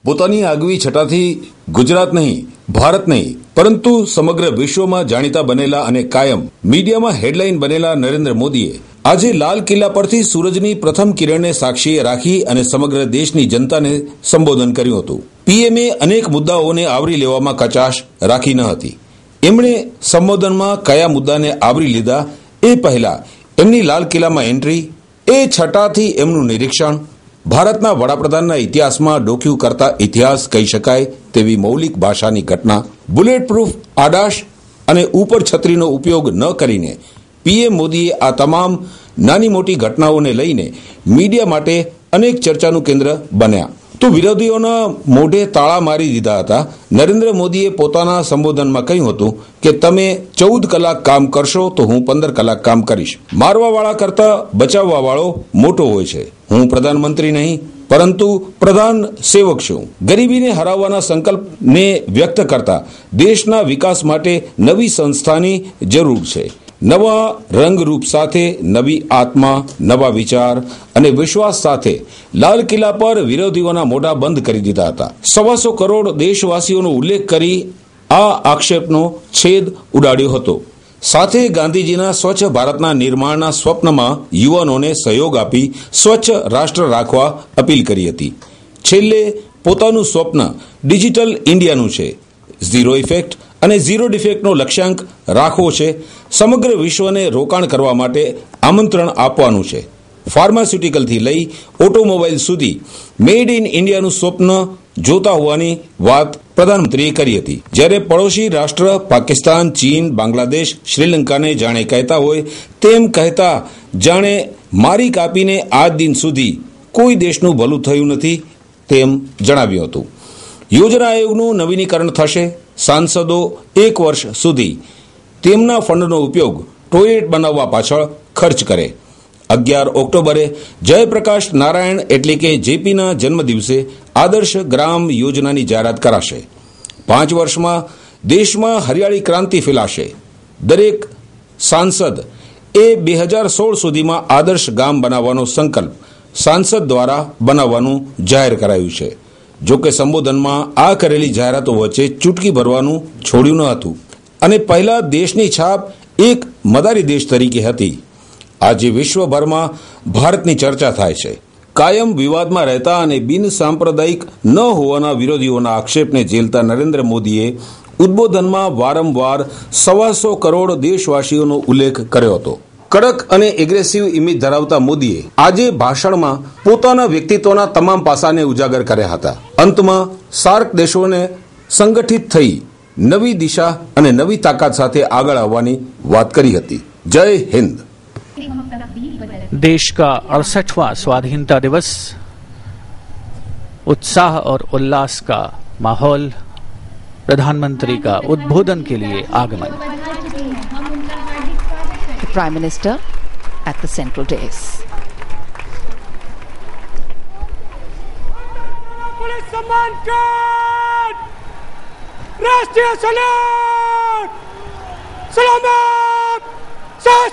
પોતાની આગવી છટાથી ગુજરાત નહીં, ભારત નહીં, પરંતુ સમગ્ર વિશ્વમાં જાણીતા બનેલા અને કાયમ મીડિયામાં હેડલાઇન બનેલા નરેન્દ્ર મોદીએ આજે લાલ કિલ્લા પરથી સૂરજની પ્રથમ કિરણને સાક્ષીએ રાખી અને સમગ્ર દેશની જનતાને સંબોધન કર્યું હતું. પીએમએ અનેક મુદ્દાઓને આવરી લેવામાં કચાશ રાખી ન હતી. એમણે સંબોધનમાં કયા મુદ્દાને આવરી લીધા એ પહેલા એમની લાલ કિલ્લામાં એન્ટ્રી, એ છટાથી એમનું નિરીક્ષણ, ભારતના વડાપ્રધાનના ઇતિહાસમાં ડોક્યુ કરતા ઇતિહાસ કહી શકાય તેવી મૌલિક ભાષાની ઘટના, બુલેટ પ્રૂફ આડાશ અને ઉપર છત્રીનો ઉપયોગ ન કરીને પીએમ મોદીએ આ તમામ નાની મોટી ઘટનાઓને લઈને મીડિયા માટે અનેક ચર્ચાનું કેન્દ્ર બન્યા. તો વિરોધીઓના મોઢે તાળા મારી દીધા હતા. નરેન્દ્ર મોદીએ પોતાના સંબોધનમાં કહ્યું હતું કે તમે 14 કલાક કામ કરશો તો હું 15 કલાક કામ કરીશ. મારવાવાળા કરતા બચાવવાવાળો મોટો હોય છે. હું પ્રધાનમંત્રી નહીં પરંતુ પ્રધાન સેવક છું. ગરીબીને હરાવવાના સંકલ્પને વ્યક્ત કરતા દેશના વિકાસ માટે નવી સંસ્થાની જરૂર છે. નવા રંગરૂપ સાથે, નવી આત્મા, નવા વિચાર અને વિશ્વાસ સાથે લાલ કિલ્લા પર વિરોધીઓના મોઢા બંધ કરી દીધા હતા. 125 કરોડ દેશવાસીઓનો ઉલ્લેખ કરી આ આક્ષેપનો છેદ ઉડાડ્યો હતો. સાથે ગાંધીજીના સ્વચ્છ ભારતના નિર્માણના સ્વપ્નમાં યુવાનોને સહયોગ આપી સ્વચ્છ રાષ્ટ્ર રાખવા અપીલ કરી હતી. છેલ્લે પોતાનું સ્વપ્ન ડિજિટલ ઇન્ડિયાનું છે. ઝીરો ઇફેક્ટ અને ઝીરો ડિફેક્ટનો લક્ષ્યાંક રાખવો છે. સમગ્ર વિશ્વને રોકાણ કરવા માટે આમંત્રણ આપવાનું છે. ફાર્માસ્યુટિકલથી લઈ ઓટોમોબાઈલ સુધી મેડ ઇન ઇન્ડિયાનું સ્વપ્ન જોતા હોવાની વાત પ્રધાનમંત્રીએ કરી હતી. જ્યારે પડોશી રાષ્ટ્ર પાકિસ્તાન, ચીન, બાંગ્લાદેશ, શ્રીલંકાને જાણે કહેતા હોય તેમ કહેતા જાણે મારી કાપીને આજ દિન સુધી કોઈ દેશનું ભલું થયું નથી તેમ જણાવ્યું હતું. યોજના આયોગનું નવીનીકરણ થશે. સાંસદો 1 વર્ષ સુધી તેમના ફંડનો ઉપયોગ ટોયલેટ બનાવવા પાછળ ખર્ચ કરે. 11 ઓક્ટોબરે જયપ્રકાશ નારાયણ એટલે કે જેપીના જન્મદિવસે આદર્શ ગ્રામ યોજનાની જાહેરાત કરાશે. 5 વર્ષમાં દેશમાં હરિયાળી ક્રાંતિ ફેલાશે. દરેક સાંસદ એ 2016 સુધીમાં આદર્શ ગામ બનાવવાનો સંકલ્પ સાંસદ દ્વારા બનાવવાનું જાહેર કરાયું છે. જોકે સંબોધનમાં આ કરેલી જાહેરાતો વચ્ચે ચૂટકી ભરવાનું છોડ્યું ન હતું અને પહેલા દેશની છાપ એક મદારી દેશ તરીકે હતી. આજે વિશ્વભરમાં ભારતની ચર્ચા થાય છે. કાયમ વિવાદમાં રહેતા અને બિન સાંપ્રદાયિક ન હોવાના વિરોધીઓના આક્ષેપને ઝેલતા નરેન્દ્ર મોદીએ ઉદ્બોધનમાં વારંવાર 125 કરોડ દેશવાસીઓનો ઉલ્લેખ કર્યો હતો. કડક અને એગ્રેસિવ ઇમેજ ધરાવતા મોદીએ આજે ભાષણમાં પોતાના વ્યક્તિત્વના તમામ પાસાને ઉજાગર કર્યા હતા. અંતમાં સાર્ક દેશોને સંગઠિત થઈ નવી દિશા અને નવી તાકાત સાથે આગળ આવવાની વાત કરી હતી. જય હિન્દ. देश का 68वां स्वाधीनता दिवस, उत्साह और उल्लास का माहौल, प्रधानमंत्री का उद्बोधन के लिए आगमन. Prime Minister at the central dais. Police सम्मान गार्ड, राष्ट्रीय सलाम, सलामत, सास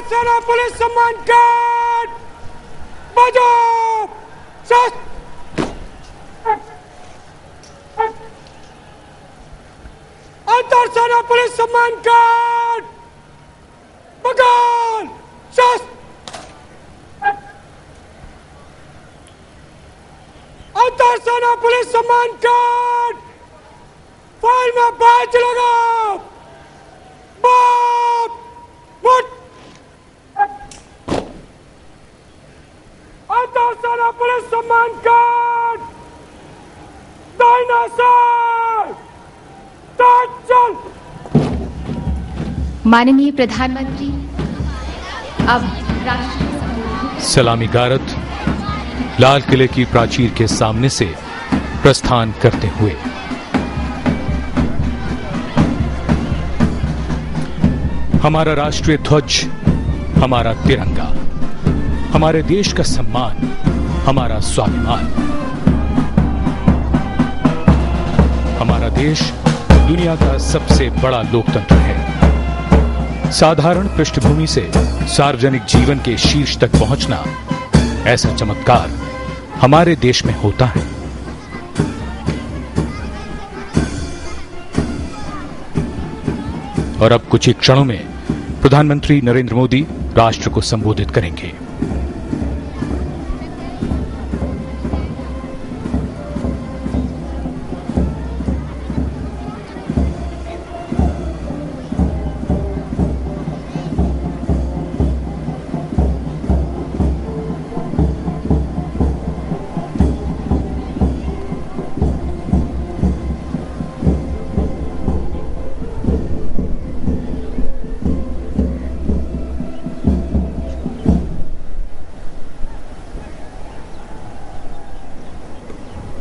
सेना पुलिस सम्मान गार्ड, बजाओ, शस्त्र, अंतर सेना पुलिस सम्मान गार्ड, बगाल, शस्त्र, अंतर सेना पुलिस सम्मान गार्ड, फाइल में बैच लगाओ। बाप मुठ अंतर सेना पुलिस सम्मान कार्ड दाहिना साइड चल। माननीय प्रधानमंत्री अब राष्ट्रीय सलामी गारद लाल किले की प्राचीर के सामने से प्रस्थान करते हुए हमारा राष्ट्रीय ध्वज, हमारा तिरंगा, हमारे देश का सम्मान, हमारा स्वाभिमान। हमारा देश दुनिया का सबसे बड़ा लोकतंत्र है। साधारण पृष्ठभूमि से सार्वजनिक जीवन के शीर्ष तक पहुंचना, ऐसा चमत्कार हमारे देश में होता है। और अब कुछ ही क्षणों में प्रधानमंत्री नरेंद्र मोदी राष्ट्र को संबोधित करेंगे।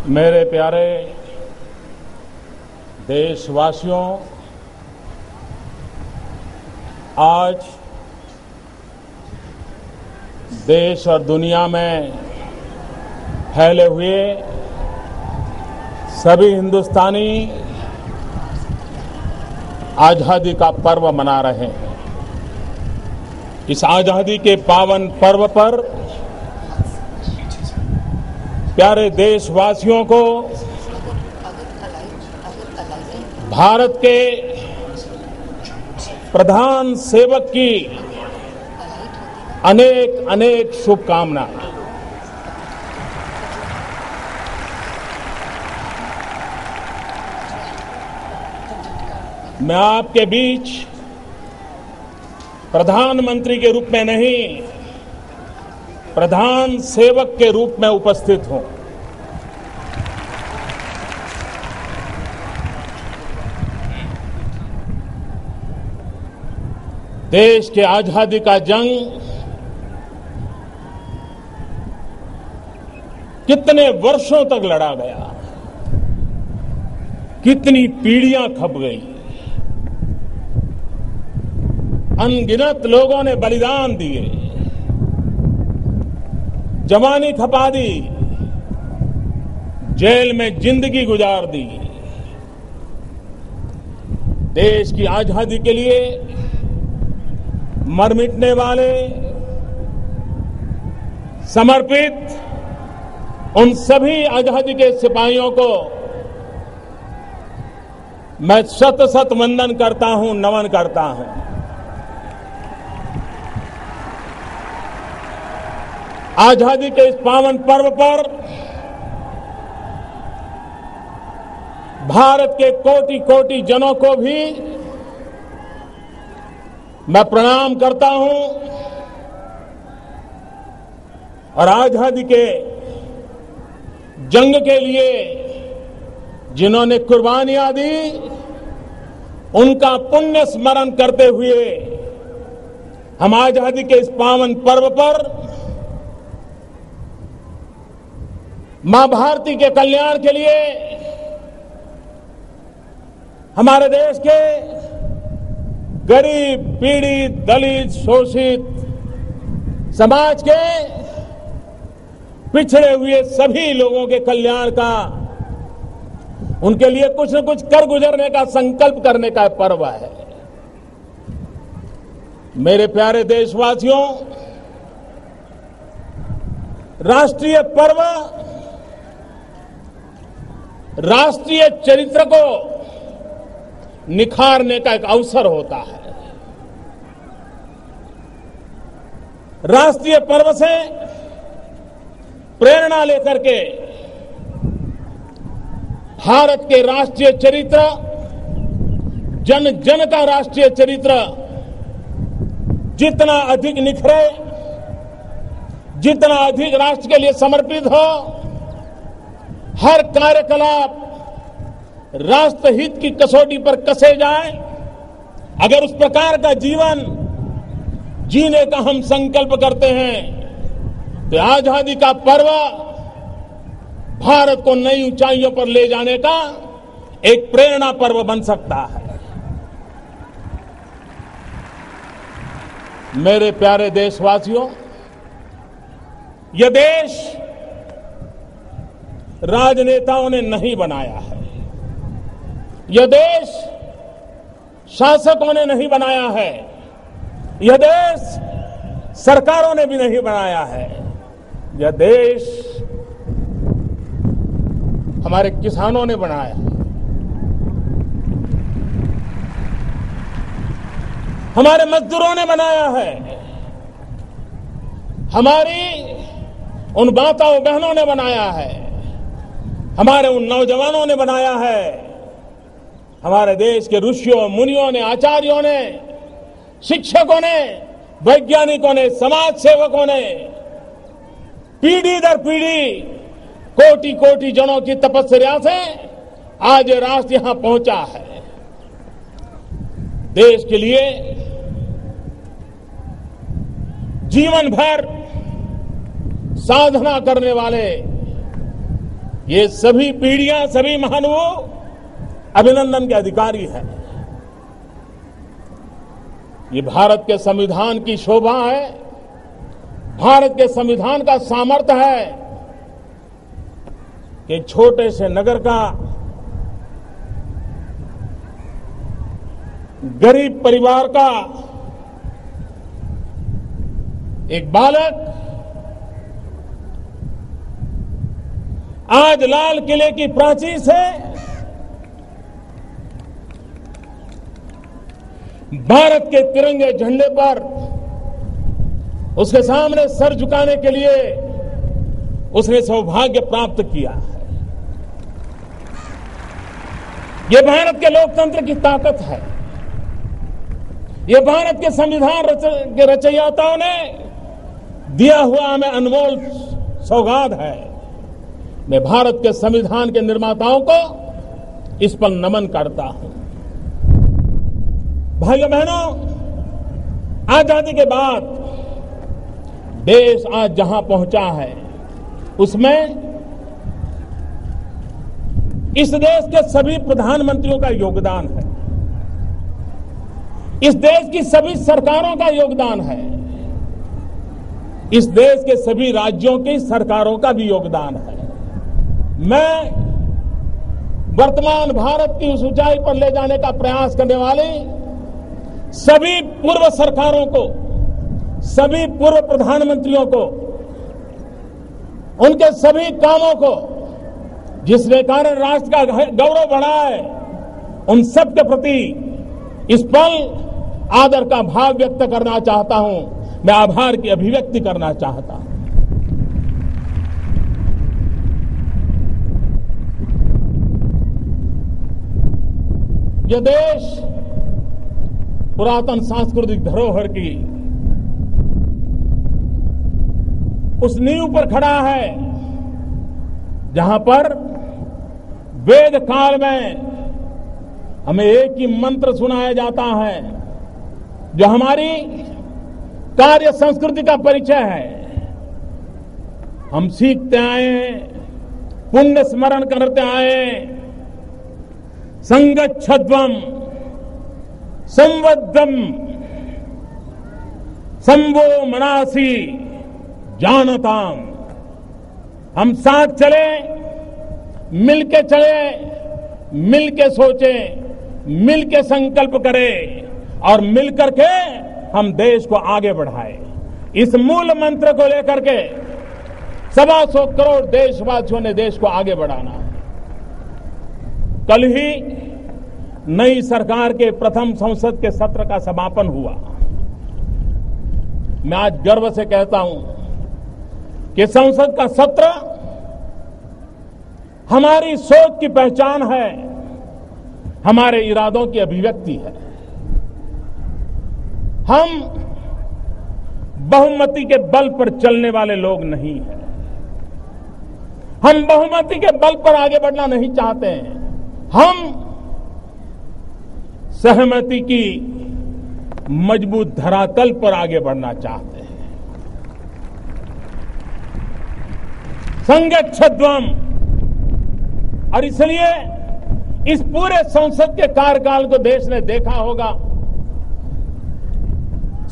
मेरे प्यारे देशवासियों, आज देश और दुनिया में फैले हुए सभी हिंदुस्तानी आजादी का पर्व मना रहे हैं। इस आजादी के पावन पर्व पर प्यारे देशवासियों को भारत के प्रधान सेवक की अनेक अनेक शुभकामनाएं। मैं आपके बीच प्रधानमंत्री के रूप में नहीं, प्रधान सेवक के रूप में उपस्थित हूं। देश के आजादी का जंग कितने वर्षों तक लड़ा गया, कितनी पीढ़ियां खप गई, अनगिनत लोगों ने बलिदान दिए, जवानी खपा दी, जेल में जिंदगी गुजार दी। देश की आजादी के लिए मर मिटने वाले, समर्पित उन सभी आजादी के सिपाहियों को मैं शत शत वंदन करता हूं, नमन करता हूं। आजादी के इस पावन पर्व पर भारत के कोटि कोटि जनों को भी मैं प्रणाम करता हूं और आजादी के जंग के लिए जिन्होंने कुर्बानियां दी, उनका पुण्य स्मरण करते हुए हम आजादी के इस पावन पर्व पर मां भारती के कल्याण के लिए हमारे देश के गरीब, पीड़ित, दलित, शोषित समाज के पिछड़े हुए सभी लोगों के कल्याण का, उनके लिए कुछ न कुछ कर गुजरने का संकल्प करने का पर्व है। मेरे प्यारे देशवासियों, राष्ट्रीय पर्व राष्ट्रीय चरित्र को निखारने का एक अवसर होता है। राष्ट्रीय पर्व से प्रेरणा लेकर के भारत के राष्ट्रीय चरित्र जन जन का राष्ट्रीय चरित्र जितना अधिक निखरे, जितना अधिक राष्ट्र के लिए समर्पित हो, हर कार्यकलाप राष्ट्रहित की कसौटी पर कसे जाए, अगर उस प्रकार का जीवन जीने का हम संकल्प करते हैं तो आजादी का पर्व भारत को नई ऊंचाइयों पर ले जाने का एक प्रेरणा पर्व बन सकता है। मेरे प्यारे देशवासियों, यह देश राजनेताओं ने नहीं बनाया है, यह देश शासकों ने नहीं बनाया है, यह देश सरकारों ने भी नहीं बनाया है। यह देश हमारे किसानों ने बनाया है, हमारे मजदूरों ने बनाया है, हमारी उन माताओं बहनों ने बनाया है, हमारे उन नौजवानों ने बनाया है, हमारे देश के ऋषियों मुनियों ने, आचार्यों ने, शिक्षकों ने, वैज्ञानिकों ने, समाज सेवकों ने पीढ़ी दर पीढ़ी कोटि कोटि जनों की तपस्या से आज ये राष्ट्र यहां पहुंचा है। देश के लिए जीवन भर साधना करने वाले ये सभी पीढ़ियां, सभी महानुभाव अभिनंदन के अधिकारी हैं। ये भारत के संविधान की शोभा है, भारत के संविधान का सामर्थ्य है कि छोटे से नगर का गरीब परिवार का एक बालक आज लाल किले की प्राचीर से भारत के तिरंगे झंडे पर उसके सामने सर झुकाने के लिए उसने सौभाग्य प्राप्त किया है। यह भारत के लोकतंत्र की ताकत है, यह भारत के संविधान के रचयिताओं ने दिया हुआ हमें अनमोल सौगात है। मैं भारत के संविधान के निर्माताओं को इस पर नमन करता हूं। भाइयों बहनों, आजादी के बाद देश आज जहां पहुंचा है उसमें इस देश के सभी प्रधानमंत्रियों का योगदान है, इस देश की सभी सरकारों का योगदान है, इस देश के सभी राज्यों की सरकारों का भी योगदान है। मैं वर्तमान भारत की उस ऊंचाई पर ले जाने का प्रयास करने वाले सभी पूर्व सरकारों को, सभी पूर्व प्रधानमंत्रियों को, उनके सभी कामों को जिसने कारण राष्ट्र का गौरव बढ़ा है, उन सब के प्रति इस पल आदर का भाव व्यक्त करना चाहता हूं। मैं आभार की अभिव्यक्ति करना चाहता हूं। यह देश पुरातन सांस्कृतिक धरोहर की उस नींव पर खड़ा है जहां पर वेद काल में हमें एक ही मंत्र सुनाया जाता है जो हमारी कार्य संस्कृति का परिचय है। हम सीखते आए, पुण्य स्मरण करते आए, संगच्छध्वम संवद्धम संवो मनासी जानताम। हम साथ चले, मिलके चले, मिलके सोचे, मिलके संकल्प करें और मिलकर के हम देश को आगे बढ़ाएं। इस मूल मंत्र को लेकर के 125 करोड़ देशवासियों ने देश को आगे बढ़ाना है। कल ही नई सरकार के प्रथम संसद के सत्र का समापन हुआ। मैं आज गर्व से कहता हूं कि संसद का सत्र हमारी सोच की पहचान है, हमारे इरादों की अभिव्यक्ति है। हम बहुमति के बल पर चलने वाले लोग नहीं हैं। हम बहुमति के बल पर आगे बढ़ना नहीं चाहते हैं। हम सहमति की मजबूत धरातल पर आगे बढ़ना चाहते हैं। संगच्छध्वम। और इसलिए इस पूरे संसद के कार्यकाल को देश ने देखा होगा,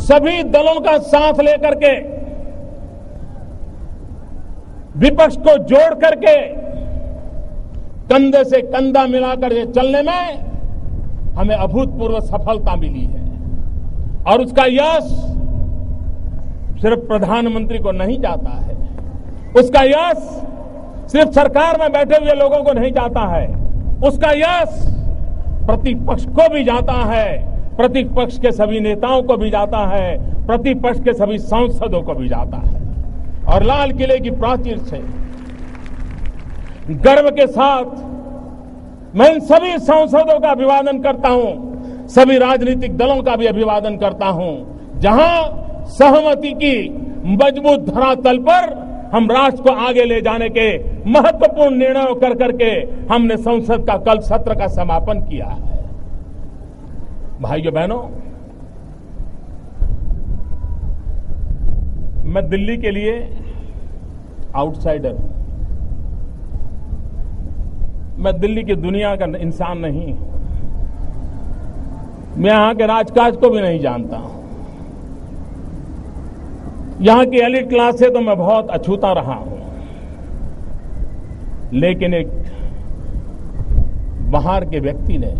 सभी दलों का साथ लेकर के, विपक्ष को जोड़ करके, कंधे से कंधा मिलाकर के चलने में हमें अभूतपूर्व सफलता मिली है। और उसका यश सिर्फ प्रधानमंत्री को नहीं जाता है, उसका यश सिर्फ सरकार में बैठे हुए लोगों को नहीं जाता है, उसका यश प्रतिपक्ष को भी जाता है, प्रतिपक्ष के सभी नेताओं को भी जाता है, प्रतिपक्ष के सभी सांसदों को भी जाता है। और लाल किले की प्राचीर से गर्व के साथ मैं इन सभी सांसदों का अभिवादन करता हूं, सभी राजनीतिक दलों का भी अभिवादन करता हूं, जहां सहमति की मजबूत धरातल पर हम राष्ट्र को आगे ले जाने के महत्वपूर्ण निर्णयों कर करके हमने संसद का कल सत्र का समापन किया है। भाइयों बहनों, मैं दिल्ली के लिए आउटसाइडर हूं। मैं दिल्ली की दुनिया का इंसान नहीं हूं। मैं यहां के राजकाज को भी नहीं जानता हूं। यहां की एलिट क्लास से तो मैं बहुत अछूता रहा हूं, लेकिन एक बाहर के व्यक्ति ने,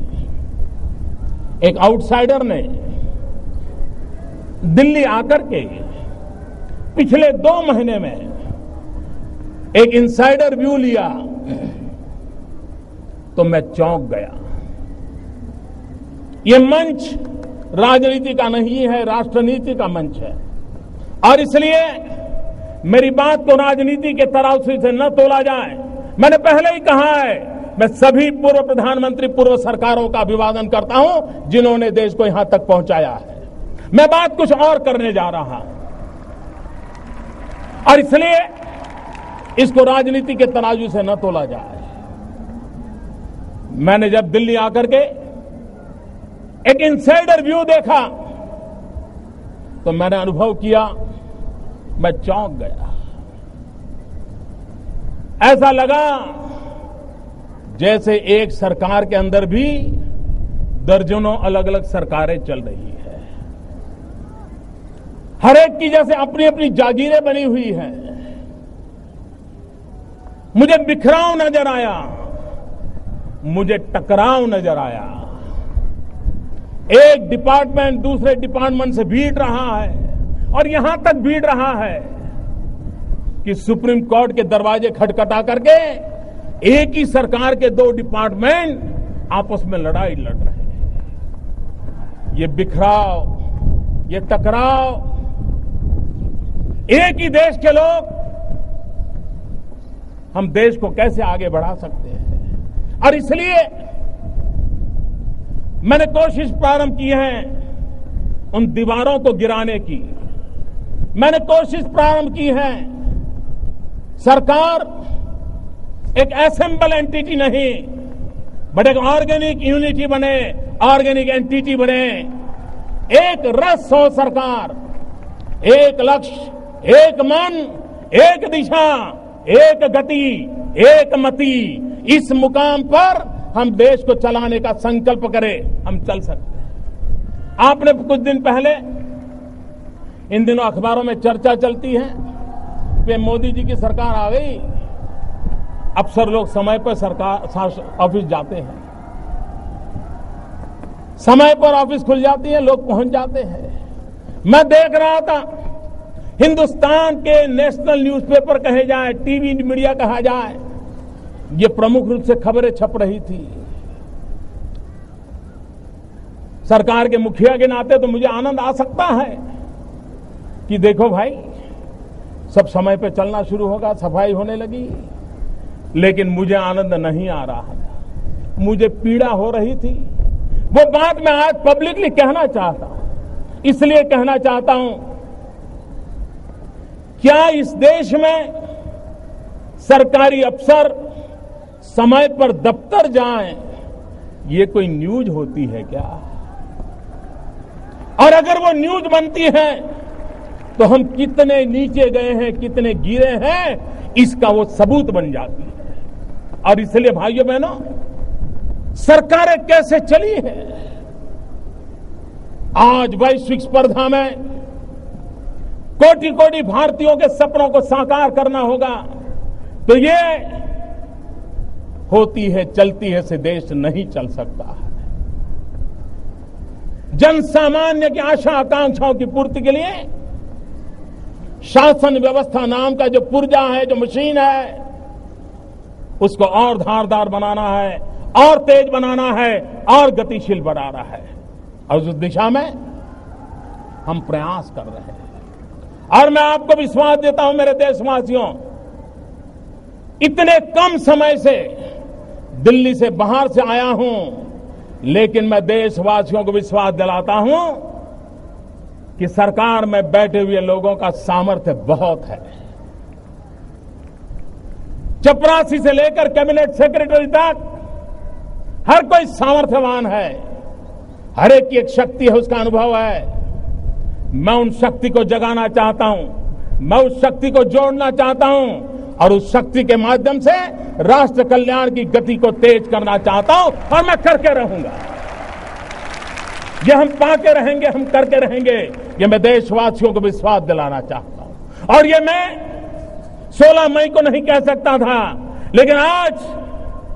एक आउटसाइडर ने दिल्ली आकर के पिछले 2 महीने में एक इनसाइडर व्यू लिया तो मैं चौंक गया। ये मंच राजनीति का नहीं है, राष्ट्रनीति का मंच है। और इसलिए मेरी बात को राजनीति के तराजू से न तोला जाए। मैंने पहले ही कहा है, मैं सभी पूर्व प्रधानमंत्री, पूर्व सरकारों का अभिवादन करता हूं जिन्होंने देश को यहां तक पहुंचाया है। मैं बात कुछ और करने जा रहा हूं और इसलिए इसको राजनीति के तराजू से न तोला जाए। मैंने जब दिल्ली आकर के एक इनसाइडर व्यू देखा तो मैंने अनुभव किया, मैं चौंक गया। ऐसा लगा जैसे एक सरकार के अंदर भी दर्जनों अलग अलग सरकारें चल रही है। हर एक की जैसे अपनी अपनी जागीरें बनी हुई हैं। मुझे बिखराव नजर आया, मुझे टकराव नजर आया। एक डिपार्टमेंट दूसरे डिपार्टमेंट से भीड़ रहा है और यहां तक भीड़ रहा है कि सुप्रीम कोर्ट के दरवाजे खटखटा करके एक ही सरकार के 2 डिपार्टमेंट आपस में लड़ाई लड़ रहे हैं। ये बिखराव, ये टकराव, एक ही देश के लोग हम देश को कैसे आगे बढ़ा सकते हैं। और इसलिए मैंने कोशिश प्रारंभ की है उन दीवारों को गिराने की। मैंने कोशिश प्रारंभ की है, सरकार एक असेंबल एंटिटी नहीं बट एक ऑर्गेनिक यूनिटी बने, ऑर्गेनिक एंटिटी बने। एक रस हो सरकार, एक लक्ष्य, एक मन, एक दिशा, एक गति, एक मति। इस मुकाम पर हम देश को चलाने का संकल्प करें, हम चल सकते हैं। आपने कुछ दिन पहले, इन दिनों अखबारों में चर्चा चलती है कि मोदी जी की सरकार आ गई, अफसर लोग समय पर सरकार ऑफिस जाते हैं, समय पर ऑफिस खुल जाती है, लोग पहुंच जाते हैं। मैं देख रहा था हिंदुस्तान के नेशनल न्यूज़पेपर कहे जाए, टीवी मीडिया कहा जाए, ये प्रमुख रूप से खबरें छप रही थी। सरकार के मुखिया के नाते तो मुझे आनंद आ सकता है कि देखो भाई, सब समय पे चलना शुरू होगा, सफाई होने लगी। लेकिन मुझे आनंद नहीं आ रहा था। मुझे पीड़ा हो रही थी, वो बात मैं आज पब्लिकली कहना चाहता हूं। इसलिए कहना चाहता हूं, क्या इस देश में सरकारी अफसर समय पर दफ्तर जाएं, ये कोई न्यूज होती है क्या? और अगर वो न्यूज बनती है तो हम कितने नीचे गए हैं, कितने गिरे हैं, इसका वो सबूत बन जाती है। और इसलिए भाइयों बहनों, सरकारें कैसे चली हैं? आज वैश्विक स्पर्धा में कोटि कोटि भारतीयों के सपनों को साकार करना होगा, तो ये होती है, चलती है से देश नहीं चल सकता है। जन सामान्य की आशा आकांक्षाओं की पूर्ति के लिए शासन व्यवस्था नाम का जो पुर्जा है, जो मशीन है, उसको और धारदार बनाना है, और तेज बनाना है, और गतिशील बनाना है। और उस दिशा में हम प्रयास कर रहे हैं। और मैं आपको विश्वास देता हूं मेरे देशवासियों, इतने कम समय से दिल्ली से बाहर से आया हूं, लेकिन मैं देशवासियों को विश्वास दिलाता हूं कि सरकार में बैठे हुए लोगों का सामर्थ्य बहुत है। चपरासी से लेकर कैबिनेट सेक्रेटरी तक हर कोई सामर्थ्यवान है, हर एक की एक शक्ति है, उसका अनुभव है। मैं उन शक्ति को जगाना चाहता हूं, मैं उस शक्ति को जोड़ना चाहता हूं, और उस शक्ति के माध्यम से राष्ट्र कल्याण की गति को तेज करना चाहता हूं, और मैं करके रहूंगा। ये हम पाके रहेंगे, हम करके रहेंगे, ये मैं देशवासियों को विश्वास दिलाना चाहता हूं। और ये मैं 16 मई को नहीं कह सकता था, लेकिन आज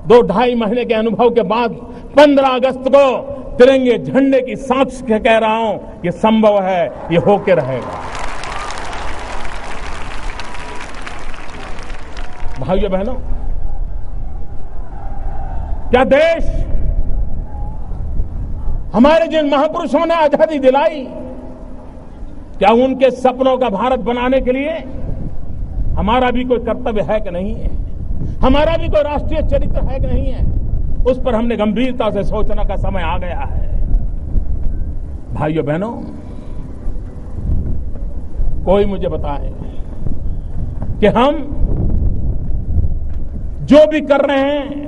2-2.5 महीने के अनुभव के बाद 15 अगस्त को तिरंगे झंडे की साक्ष के कह रहा हूं, ये संभव है, ये होके रहेगा। भाइयों बहनों, क्या देश हमारे जिन महापुरुषों ने आजादी दिलाई, क्या उनके सपनों का भारत बनाने के लिए हमारा भी कोई कर्तव्य है कि नहीं है? हमारा भी कोई राष्ट्रीय चरित्र है कि नहीं है? उस पर हमने गंभीरता से सोचने का समय आ गया है। भाइयों बहनों, कोई मुझे बताए कि हम जो भी कर रहे हैं,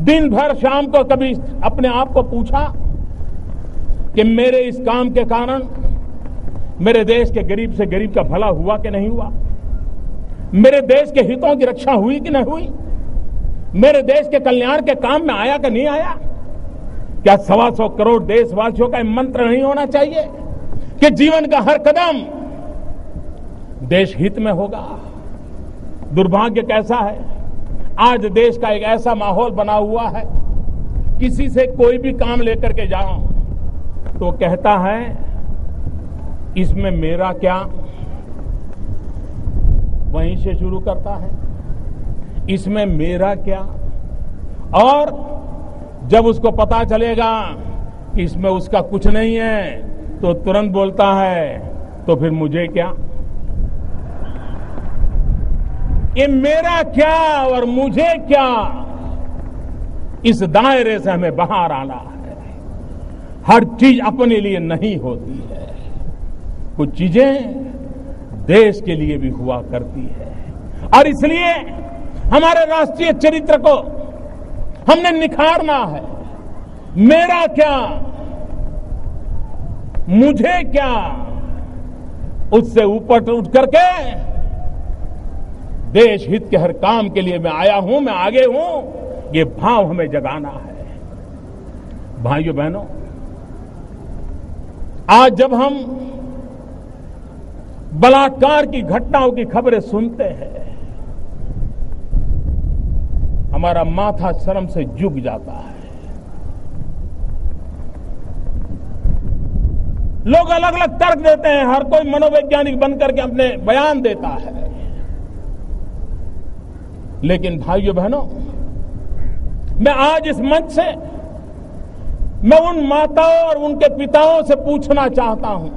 दिन भर शाम को कभी अपने आप को पूछा कि मेरे इस काम के कारण मेरे देश के गरीब से गरीब का भला हुआ कि नहीं हुआ? मेरे देश के हितों की रक्षा हुई कि नहीं हुई? मेरे देश के कल्याण के काम में आया कि नहीं आया? क्या 125 करोड़ देशवासियों का मंत्र नहीं होना चाहिए कि जीवन का हर कदम देश हित में होगा? दुर्भाग्य कैसा है, आज देश का एक ऐसा माहौल बना हुआ है, किसी से कोई भी काम लेकर के जाओ तो कहता है इसमें मेरा क्या, वहीं से शुरू करता है, इसमें मेरा क्या। और जब उसको पता चलेगा कि इसमें उसका कुछ नहीं है तो तुरंत बोलता है तो फिर मुझे क्या। ये मेरा क्या और मुझे क्या, इस दायरे से हमें बाहर आना है। हर चीज अपने लिए नहीं होती है, कुछ चीजें देश के लिए भी हुआ करती है। और इसलिए हमारे राष्ट्रीय चरित्र को हमने निखारना है। मेरा क्या, मुझे क्या, उससे ऊपर उठ करके देश हित के हर काम के लिए मैं आया हूं, मैं आगे हूं, ये भाव हमें जगाना है। भाइयों बहनों, आज जब हम बलात्कार की घटनाओं की खबरें सुनते हैं, हमारा माथा शर्म से झुक जाता है। लोग अलग अलग तर्क देते हैं, हर कोई मनोवैज्ञानिक बनकर के अपने बयान देता है, लेकिन भाइयों बहनों, मैं आज इस मंच से मैं उन माताओं और उनके पिताओं से पूछना चाहता हूं,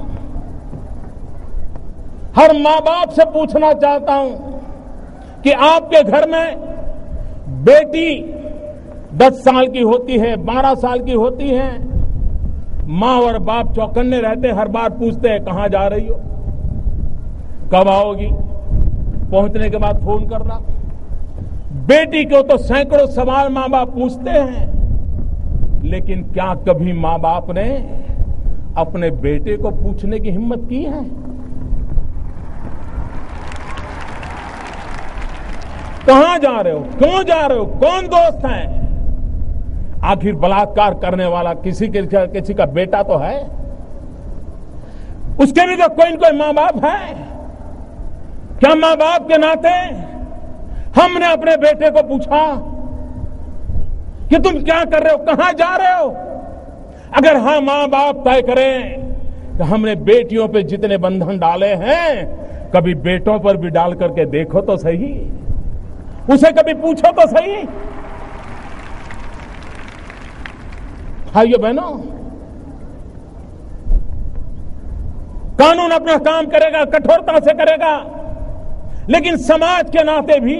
हर मां बाप से पूछना चाहता हूं कि आपके घर में बेटी 10 साल की होती है, 12 साल की होती है, माँ और बाप चौकन्ने रहते, हर बार पूछते हैं कहां जा रही हो, कब आओगी, पहुंचने के बाद फोन करना। बेटी को तो सैकड़ों सवाल माँ बाप पूछते हैं, लेकिन क्या कभी माँ बाप ने अपने बेटे को पूछने की हिम्मत की है? कहां जा रहे हो, क्यों जा रहे हो, कौन दोस्त है? आखिर बलात्कार करने वाला किसी का बेटा तो है, उसके भी तो कोई न कोई माँ बाप है। क्या माँ बाप के नाते हमने अपने बेटे को पूछा कि तुम क्या कर रहे हो, कहां जा रहे हो? अगर हाँ, माँ बाप तय करें कि हमने बेटियों पे जितने बंधन डाले हैं कभी बेटों पर भी डाल करके देखो तो सही, उसे कभी पूछो तो सही। भाइयों बहनों, कानून अपना काम करेगा, कठोरता से करेगा, लेकिन समाज के नाते भी,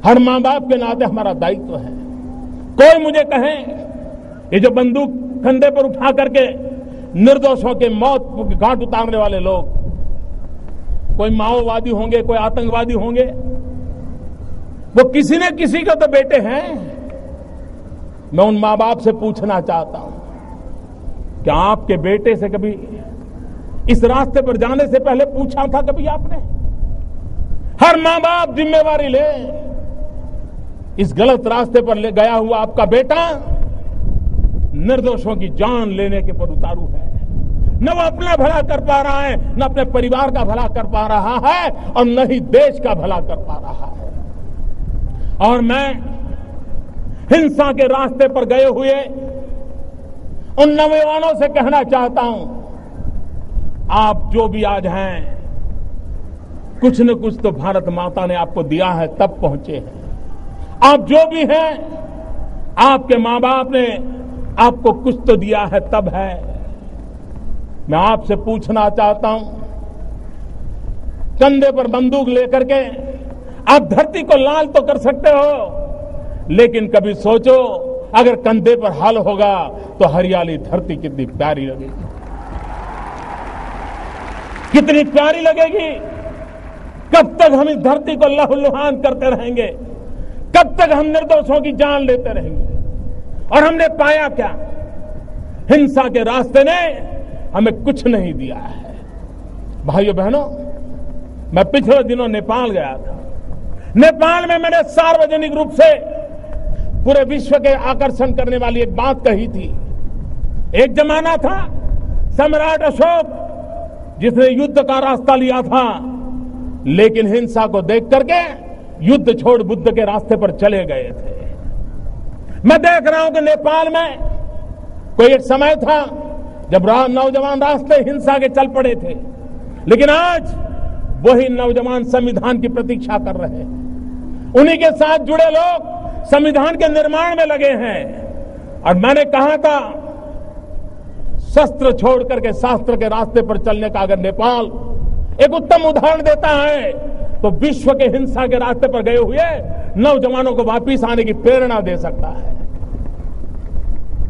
हर मां बाप के नाते हमारा दायित्व है। कोई मुझे कहे, ये जो बंदूक कंधे पर उठा करके निर्दोषों के मौत की घाट उतारने वाले लोग, कोई माओवादी होंगे, कोई आतंकवादी होंगे, वो किसी न किसी के तो बेटे हैं। मैं उन मां बाप से पूछना चाहता हूं, क्या आपके बेटे से कभी इस रास्ते पर जाने से पहले पूछा था कभी आपने? हर मां बाप जिम्मेवारी ले। इस गलत रास्ते पर ले गया हुआ आपका बेटा निर्दोषों की जान लेने के पर उतारू है। न वो अपना भला कर पा रहा है, न अपने परिवार का भला कर पा रहा है, और न ही देश का भला कर पा रहा है। और मैं हिंसा के रास्ते पर गए हुए उन नौजवानों से कहना चाहता हूं, आप जो भी आज हैं, कुछ न कुछ तो भारत माता ने आपको दिया है, तब पहुंचे हैं। आप जो भी हैं, आपके मां बाप ने आपको कुछ तो दिया है, तब है। मैं आपसे पूछना चाहता हूं, कंधे पर बंदूक लेकर के आप धरती को लाल तो कर सकते हो, लेकिन कभी सोचो अगर कंधे पर हल होगा तो हरियाली धरती कितनी प्यारी लगेगी, कितनी प्यारी लगेगी। कब तक हम इस धरती को लहूलुहान करते रहेंगे? कब तक हम निर्दोषों की जान लेते रहेंगे? और हमने पाया क्या? हिंसा के रास्ते ने हमें कुछ नहीं दिया है। भाइयों बहनों, मैं पिछले दिनों नेपाल गया था। नेपाल में मैंने सार्वजनिक रूप से पूरे विश्व के आकर्षण करने वाली एक बात कही थी। एक जमाना था सम्राट अशोक जिसने युद्ध का रास्ता लिया था, लेकिन हिंसा को देख करके युद्ध छोड़ बुद्ध के रास्ते पर चले गए थे। मैं देख रहा हूं कि नेपाल में कोई एक समय था जब नौजवान रास्ते हिंसा के चल पड़े थे, लेकिन आज वही नौजवान संविधान की प्रतीक्षा कर रहे हैं। उन्हीं के साथ जुड़े लोग संविधान के निर्माण में लगे हैं। और मैंने कहा था, शस्त्र छोड़ करके शास्त्र के रास्ते पर चलने का अगर नेपाल एक उत्तम उदाहरण देता है, तो विश्व के हिंसा के रास्ते पर गए हुए नौजवानों को वापिस आने की प्रेरणा दे सकता है।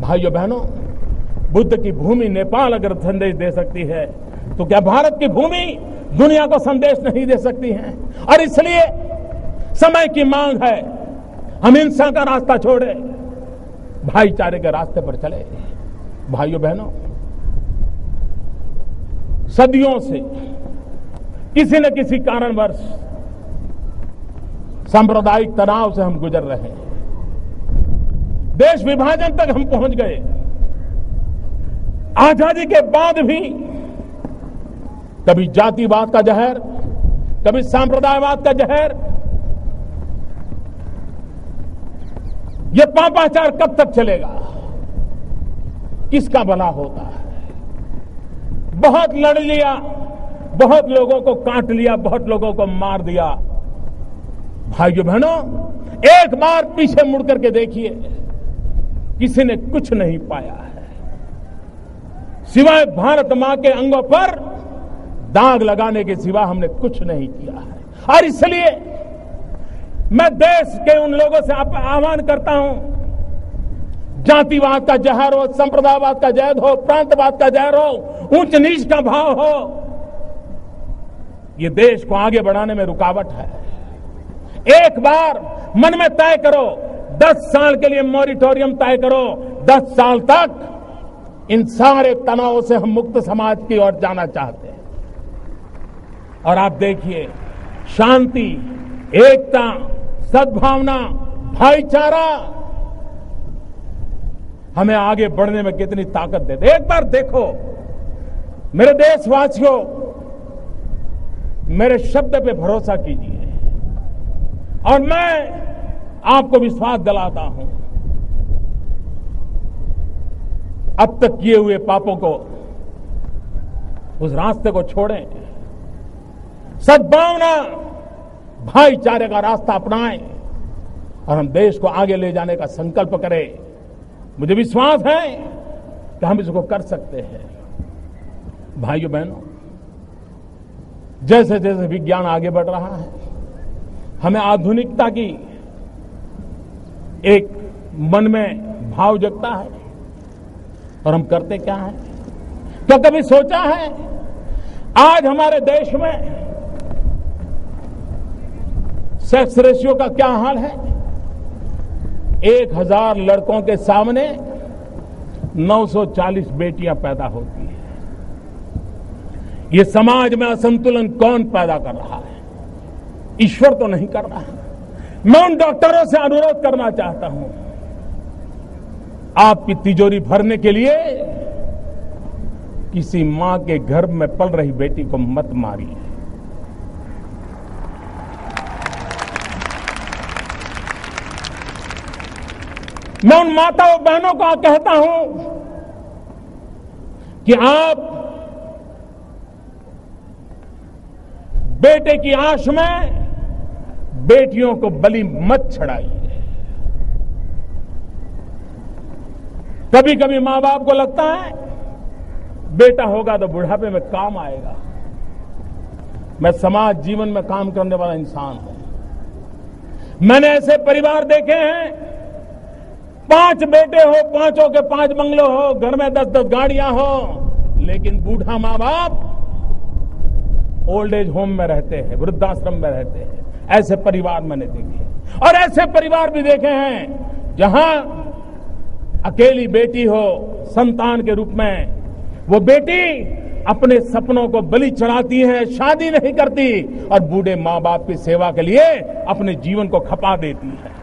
भाइयों बहनों, बुद्ध की भूमि नेपाल अगर संदेश दे सकती है, तो क्या भारत की भूमि दुनिया को संदेश नहीं दे सकती है? और इसलिए समय की मांग है, हम हिंसा का रास्ता छोड़े, भाईचारे के रास्ते पर चले। भाइयों बहनों, सदियों से किसी न किसी कारणवश सांप्रदायिक तनाव से हम गुजर रहे हैं। देश विभाजन तक हम पहुंच गए। आजादी के बाद भी कभी जातिवाद का जहर, कभी सांप्रदायवाद का जहर, ये पापाचार कब तक चलेगा? किसका भला होता है? बहुत लड़ लिया, बहुत लोगों को काट लिया, बहुत लोगों को मार दिया। भाइयों बहनों, एक बार पीछे मुड़ करके देखिए, किसी ने कुछ नहीं पाया है सिवाय भारत मां के अंगों पर दाग लगाने के सिवा हमने कुछ नहीं किया है। और इसलिए मैं देश के उन लोगों से आह्वान करता हूं, जातिवाद का जहर हो, संप्रदायवाद का जहर हो, प्रांतवाद का जहर हो, ऊंच नीच का भाव हो, ये देश को आगे बढ़ाने में रुकावट है। एक बार मन में तय करो, 10 साल के लिए मॉरिटोरियम तय करो, 10 साल तक इन सारे तनावों से हम मुक्त समाज की ओर जाना चाहते हैं। और आप देखिए, शांति, एकता, सद्भावना, भाईचारा हमें आगे बढ़ने में कितनी ताकत देते। एक बार देखो मेरे देशवासियों, मेरे शब्द पे भरोसा कीजिए और मैं आपको विश्वास दिलाता हूं, अब तक किए हुए पापों को, उस रास्ते को छोड़ें, सद्भावना, भाईचारे का रास्ता अपनाएं और हम देश को आगे ले जाने का संकल्प करें। मुझे विश्वास है कि हम इसको कर सकते हैं। भाइयों बहनों, जैसे जैसे विज्ञान आगे बढ़ रहा है, हमें आधुनिकता की एक मन में भाव जगता है और हम करते क्या है? तो कभी सोचा है आज हमारे देश में सेक्स रेशियो का क्या हाल है? 1000 लड़कों के सामने 940 बेटियां पैदा होती है। ये समाज में असंतुलन कौन पैदा कर रहा है? ईश्वर तो नहीं कर रहा है। मैं उन डॉक्टरों से अनुरोध करना चाहता हूं, आपकी तिजोरी भरने के लिए किसी मां के गर्भ में पल रही बेटी को मत मारिए। मैं उन माताओं बहनों को कहता हूं कि आप बेटे की आश में बेटियों को बलि मत चढ़ाइए। कभी कभी मां बाप को लगता है बेटा होगा तो बुढ़ापे में काम आएगा। मैं समाज जीवन में काम करने वाला इंसान हूं। मैंने ऐसे परिवार देखे हैं, 5 बेटे हो, 5 के 5 बंगलो हो, घर में 10-10 गाड़ियां हो, लेकिन बूढ़ा मां बाप ओल्ड एज होम में रहते हैं, वृद्धाश्रम में रहते हैं। ऐसे परिवार मैंने देखे और ऐसे परिवार भी देखे हैं जहां अकेली बेटी हो, संतान के रूप में वो बेटी अपने सपनों को बलि चढ़ाती है, शादी नहीं करती और बूढ़े मां बाप की सेवा के लिए अपने जीवन को खपा देती है।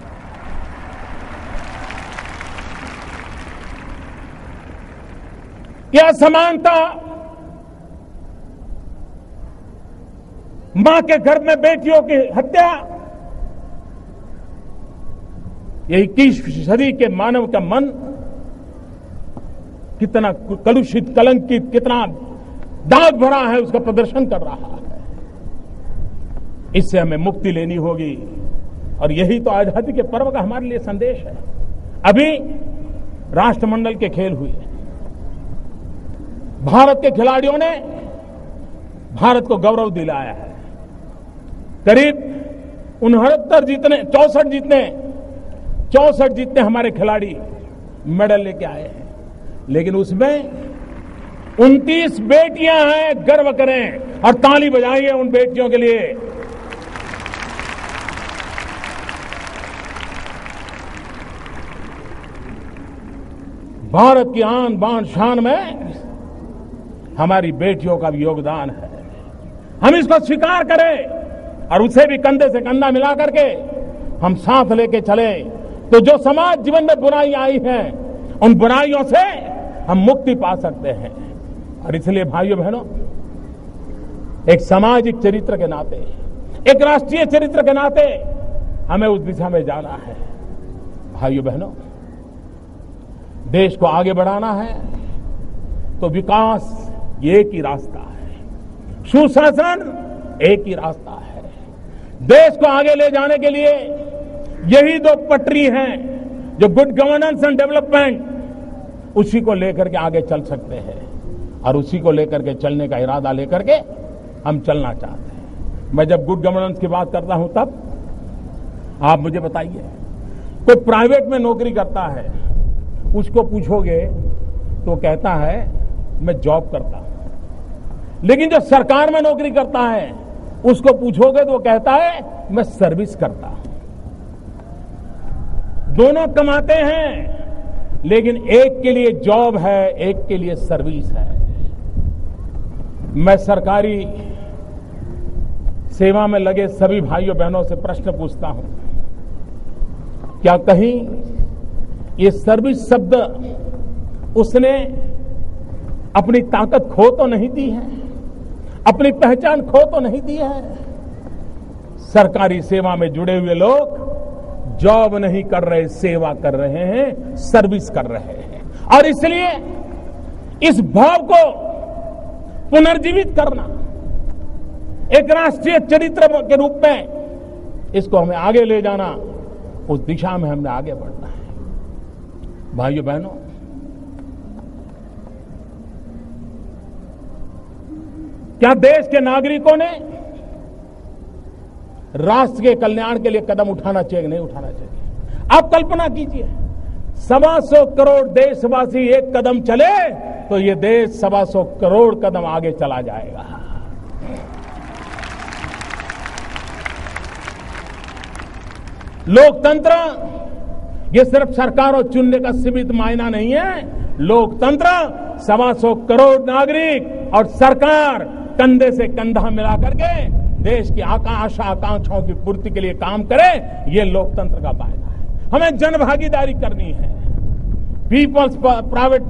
यह असमानता, मां के घर में बेटियों की हत्या, ये 21वीं सदी के मानव का मन कितना कलुषित, कलंकित, कितना दाग भरा है, उसका प्रदर्शन कर रहा है। इससे हमें मुक्ति लेनी होगी और यही तो आजादी के पर्व का हमारे लिए संदेश है। अभी राष्ट्रमंडल के खेल हुए, भारत के खिलाड़ियों ने भारत को गौरव दिलाया है। करीब 64 जीतने हमारे खिलाड़ी मेडल लेके आए हैं, लेकिन उसमें 29 बेटियां हैं। गर्व करें और ताली बजाइए उन बेटियों के लिए। भारत की आन बान शान में हमारी बेटियों का भी योगदान है। हम इसको स्वीकार करें और उसे भी कंधे से कंधा मिला करके हम साथ लेके चले, तो जो समाज जीवन में बुराई आई है, उन बुराइयों से हम मुक्ति पा सकते हैं। और इसलिए भाइयों बहनों, एक सामाजिक चरित्र के नाते, एक राष्ट्रीय चरित्र के नाते हमें उस दिशा में जाना है। भाइयों बहनों, देश को आगे बढ़ाना है तो विकास एक ही रास्ता है, सुशासन एक ही रास्ता है। देश को आगे ले जाने के लिए यही 2 पटरी हैं जो गुड गवर्नेंस एंड डेवलपमेंट, उसी को लेकर के आगे चल सकते हैं और उसी को लेकर के चलने का इरादा लेकर के हम चलना चाहते हैं। मैं जब गुड गवर्नेंस की बात करता हूं तब आप मुझे बताइए, कोई प्राइवेट में नौकरी करता है, उसको पूछोगे तो कहता है मैं जॉब करता हूं। लेकिन जो सरकार में नौकरी करता है उसको पूछोगे तो वो कहता है मैं सर्विस करता हूं। दोनों कमाते हैं, लेकिन एक के लिए जॉब है, एक के लिए सर्विस है। मैं सरकारी सेवा में लगे सभी भाइयों बहनों से प्रश्न पूछता हूं, क्या कहीं ये सर्विस शब्द उसने अपनी ताकत खो तो नहीं दी है, अपनी पहचान खो तो नहीं दी है? सरकारी सेवा में जुड़े हुए लोग जॉब नहीं कर रहे, सेवा कर रहे हैं, सर्विस कर रहे हैं। और इसलिए इस भाव को पुनर्जीवित करना, एक राष्ट्रीय चरित्र के रूप में इसको हमें आगे ले जाना, उस दिशा में हमने आगे बढ़ना है। भाइयों बहनों, क्या देश के नागरिकों ने राष्ट्र के कल्याण के लिए कदम उठाना चाहिए कि नहीं उठाना चाहिए? आप कल्पना कीजिए, 125 करोड़ देशवासी एक कदम चले तो ये देश 125 करोड़ कदम आगे चला जाएगा। लोकतंत्र ये सिर्फ सरकारों चुनने का सीमित मायना नहीं है। लोकतंत्र 125 करोड़ नागरिक और सरकार कंधे से कंधा मिला करके देश की आशा आकांक्षाओं की पूर्ति के लिए काम करे, ये लोकतंत्र का फायदा है। हमें जनभागीदारी करनी है, पीपल्स प्राइवेट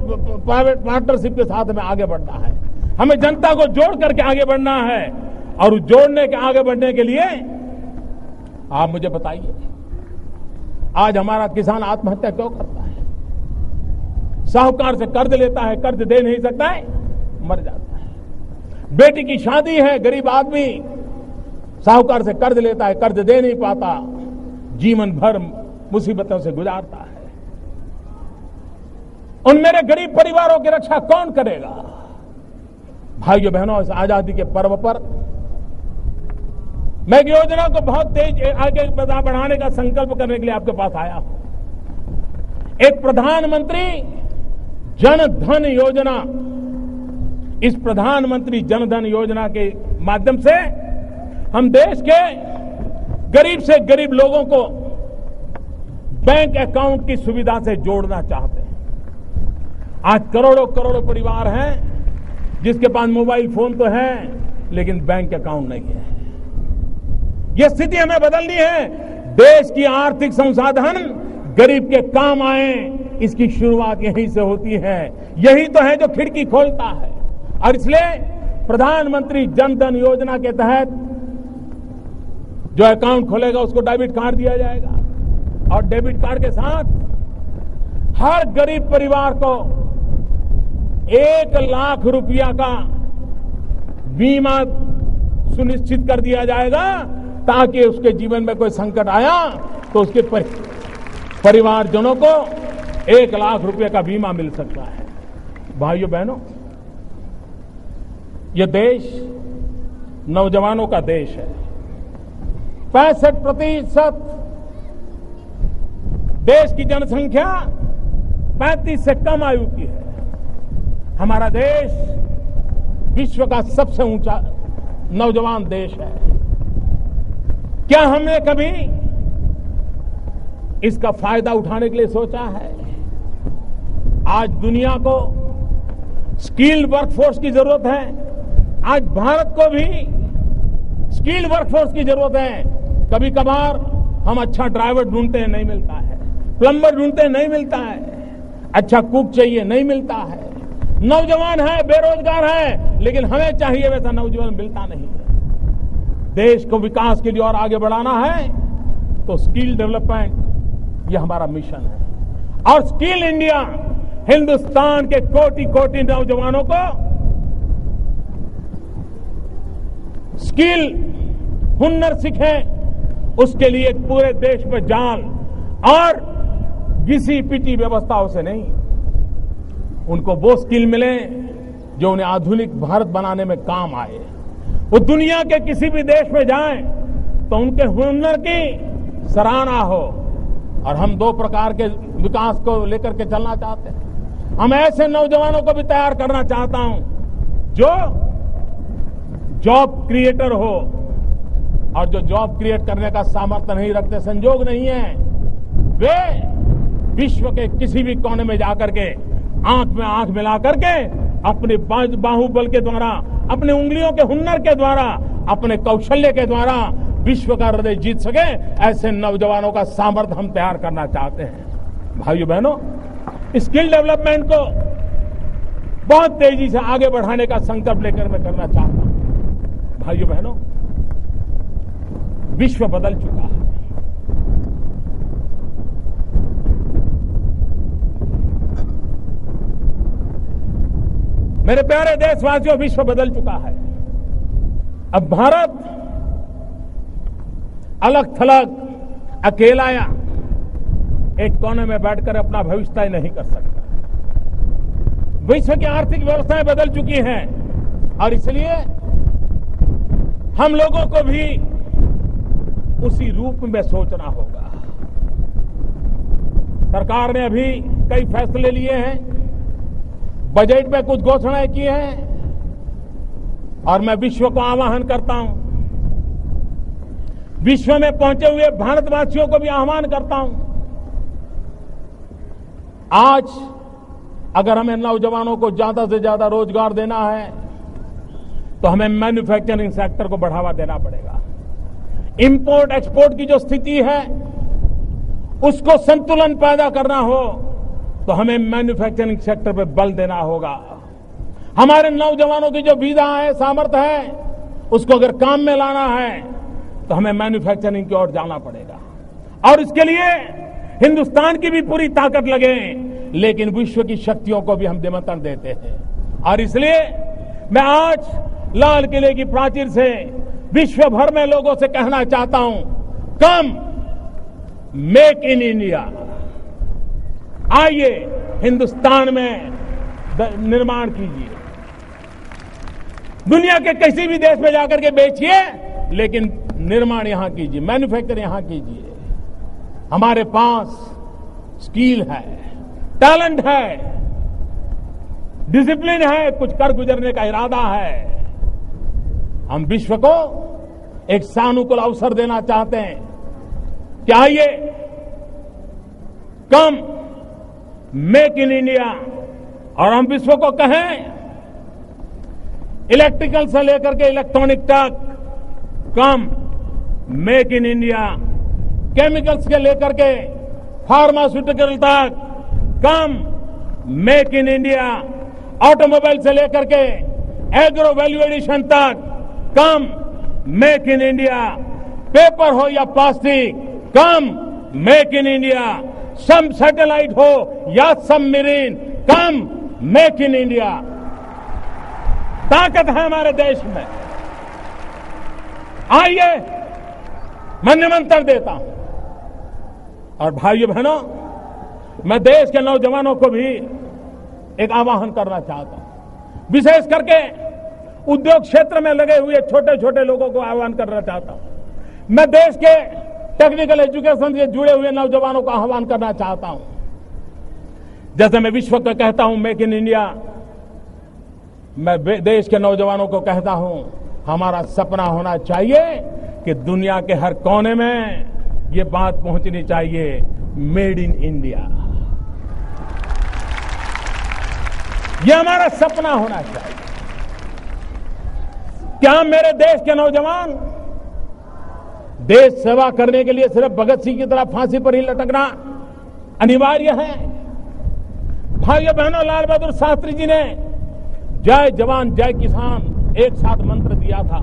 पार्टनरशिप के साथ में आगे बढ़ना है। हमें जनता को जोड़ करके आगे बढ़ना है, और उस जोड़ने के आगे बढ़ने के लिए आप मुझे बताइए, आज हमारा किसान आत्महत्या क्यों करता है? साहूकार से कर्ज लेता है, कर्ज दे नहीं सकता है, मर जाता है। बेटी की शादी है, गरीब आदमी साहूकार से कर्ज लेता है, कर्ज दे नहीं पाता, जीवन भर मुसीबतों से गुजारता है। उन मेरे गरीब परिवारों की रक्षा कौन करेगा? भाइयों बहनों, इस आजादी के पर्व पर मैं एक योजना को बहुत तेज आगे बढ़ाने का संकल्प करने के लिए आपके पास आया हूं। एक प्रधानमंत्री जन धन योजना, इस प्रधानमंत्री जन धन योजना के माध्यम से हम देश के गरीब से गरीब लोगों को बैंक अकाउंट की सुविधा से जोड़ना चाहते हैं। आज करोड़ों करोड़ों परिवार हैं जिसके पास मोबाइल फोन तो है, लेकिन बैंक अकाउंट नहीं है। यह स्थिति हमें बदलनी है। देश की आर्थिक संसाधन गरीब के काम आए, इसकी शुरुआत यहीं से होती है। यही तो है जो खिड़की खोलता है। और इसलिए प्रधानमंत्री जन धन योजना के तहत जो अकाउंट खोलेगा उसको डेबिट कार्ड दिया जाएगा, और डेबिट कार्ड के साथ हर गरीब परिवार को 1 लाख रुपया का बीमा सुनिश्चित कर दिया जाएगा, ताकि उसके जीवन में कोई संकट आया तो उसके परिवारजनों को 1 लाख रुपए का बीमा मिल सकता है। भाइयों बहनों, यह देश नौजवानों का देश है। 65% देश की जनसंख्या 35 से कम आयु की है। हमारा देश विश्व का सबसे ऊंचा नौजवान देश है। क्या हमने कभी इसका फायदा उठाने के लिए सोचा है? आज दुनिया को स्किल्ड वर्कफोर्स की जरूरत है। आज भारत को भी स्किल्ड वर्कफोर्स की जरूरत है। कभी कभार हम अच्छा ड्राइवर ढूंढते हैं, नहीं मिलता है। प्लम्बर ढूंढते हैं, नहीं मिलता है। अच्छा कुक चाहिए, नहीं मिलता है। नौजवान है, बेरोजगार है, लेकिन हमें चाहिए वैसा नौजवान मिलता नहीं है। देश को विकास के लिए और आगे बढ़ाना है तो स्किल डेवलपमेंट ये हमारा मिशन है। और स्किल इंडिया हिंदुस्तान के कोटि कोटि नौजवानों को स्किल हुनर सीखे, उसके लिए पूरे देश में जान और घिसी पिटी व्यवस्थाओं से नहीं, उनको वो स्किल मिले जो उन्हें आधुनिक भारत बनाने में काम आए। वो दुनिया के किसी भी देश में जाएं तो उनके हुनर की सराहना हो। और हम दो प्रकार के विकास को लेकर के चलना चाहते हैं। हम ऐसे नौजवानों को भी तैयार करना चाहता हूं जो जॉब क्रिएटर हो, और जो जॉब क्रिएट करने का सामर्थ्य नहीं रखते, संजोग नहीं है, वे विश्व के किसी भी कोने में जाकर के आंख में आंख मिला करके अपने बाहुबल के द्वारा, अपने उंगलियों के हुनर के द्वारा, अपने कौशल्य के द्वारा विश्व का हृदय जीत सके, ऐसे नौजवानों का सामर्थ्य हम तैयार करना चाहते हैं। भाइयों बहनों, स्किल डेवलपमेंट को बहुत तेजी से आगे बढ़ाने का संकल्प लेकर मैं करना चाहता हूं। भाइयों बहनों, विश्व बदल चुका है। मेरे प्यारे देशवासियों, विश्व बदल चुका है। अब भारत अलग थलग अकेला या एक कोने में बैठकर अपना भविष्य तय नहीं कर सकता। विश्व की आर्थिक व्यवस्थाएं बदल चुकी हैं और इसलिए हम लोगों को भी उसी रूप में सोचना होगा। सरकार ने अभी कई फैसले लिए हैं, बजट में कुछ घोषणाएं की हैं, और मैं विश्व को आह्वान करता हूं, विश्व में पहुंचे हुए भारतवासियों को भी आह्वान करता हूं। आज अगर हमें नौजवानों को ज्यादा से ज्यादा रोजगार देना है तो हमें मैन्युफैक्चरिंग सेक्टर को बढ़ावा देना पड़ेगा। इंपोर्ट एक्सपोर्ट की जो स्थिति है उसको संतुलन पैदा करना हो तो हमें मैन्युफैक्चरिंग सेक्टर पे बल देना होगा। हमारे नौजवानों की जो विधा है, सामर्थ्य है, उसको अगर काम में लाना है तो हमें मैन्युफैक्चरिंग की ओर जाना पड़ेगा। और इसके लिए हिंदुस्तान की भी पूरी ताकत लगे, लेकिन विश्व की शक्तियों को भी हम निमंत्रण देते हैं। और इसलिए मैं आज लाल किले की प्राचीर से विश्व भर में लोगों से कहना चाहता हूं, कम मेक इन इंडिया, आइए हिंदुस्तान में निर्माण कीजिए। दुनिया के किसी भी देश में जाकर के बेचिए, लेकिन निर्माण यहां कीजिए, मैन्युफैक्चर यहां कीजिए। हमारे पास स्किल है, टैलेंट है, डिसिप्लिन है, कुछ कर गुजरने का इरादा है। हम विश्व को एक सानुकूल अवसर देना चाहते हैं कि आइए कम मेक इन इंडिया, और हम विश्व को कहें इलेक्ट्रिकल से लेकर के इलेक्ट्रॉनिक तक come make in India, chemicals के लेकर के फार्मास्यूटिकल तक come make in India, automobile से लेकर के एग्रो वैल्यू एडिशन तक come make in India, paper हो या plastic come make in India, सम सैटेलाइट हो या submarine come make in India. ताकत है हमारे देश में, आइए मैं निमंत्रण देता हूं। और भाइयों बहनों, मैं देश के नौजवानों को भी एक आह्वान करना चाहता हूं, विशेष करके उद्योग क्षेत्र में लगे हुए छोटे छोटे लोगों को आह्वान करना चाहता हूं। मैं देश के टेक्निकल एजुकेशन से जुड़े हुए नौजवानों को आह्वान करना चाहता हूं। जैसे मैं विश्व को कहता हूं मेक इन इंडिया, मैं देश के नौजवानों को कहता हूं, हमारा सपना होना चाहिए कि दुनिया के हर कोने में ये बात पहुंचनी चाहिए, मेड इन इंडिया। ये हमारा सपना होना चाहिए। क्या मेरे देश के नौजवान देश सेवा करने के लिए सिर्फ भगत सिंह की तरह फांसी पर ही लटकना अनिवार्य है? भाइयों बहनों, लाल बहादुर शास्त्री जी ने जय जवान जय किसान एक साथ मंत्र दिया था।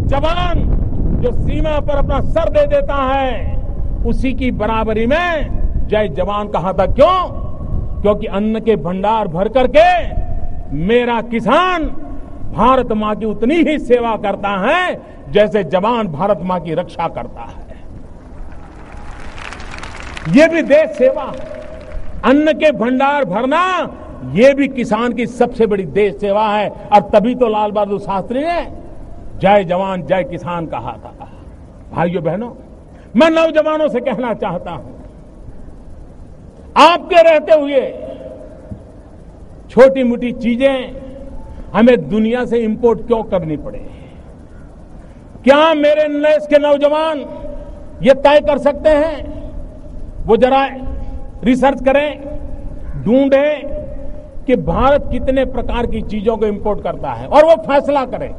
जवान जो सीमा पर अपना सर दे देता है, उसी की बराबरी में जय जवान कहा था। क्यों? क्योंकि अन्न के भंडार भर करके मेरा किसान भारत मां की उतनी ही सेवा करता है जैसे जवान भारत मां की रक्षा करता है। ये भी देश सेवा है। अन्न के भंडार भरना ये भी किसान की सबसे बड़ी देश सेवा है। और तभी तो लाल बहादुर शास्त्री ने जय जवान जय किसान कहा था। भाइयों बहनों, मैं नौजवानों से कहना चाहता हूं, आपके रहते हुए छोटी मोटी चीजें हमें दुनिया से इंपोर्ट क्यों करनी पड़े? क्या मेरे देश के नौजवान ये तय कर सकते हैं? वो जरा रिसर्च करें, ढूंढें कि भारत कितने प्रकार की चीजों को इंपोर्ट करता है और वो फैसला करें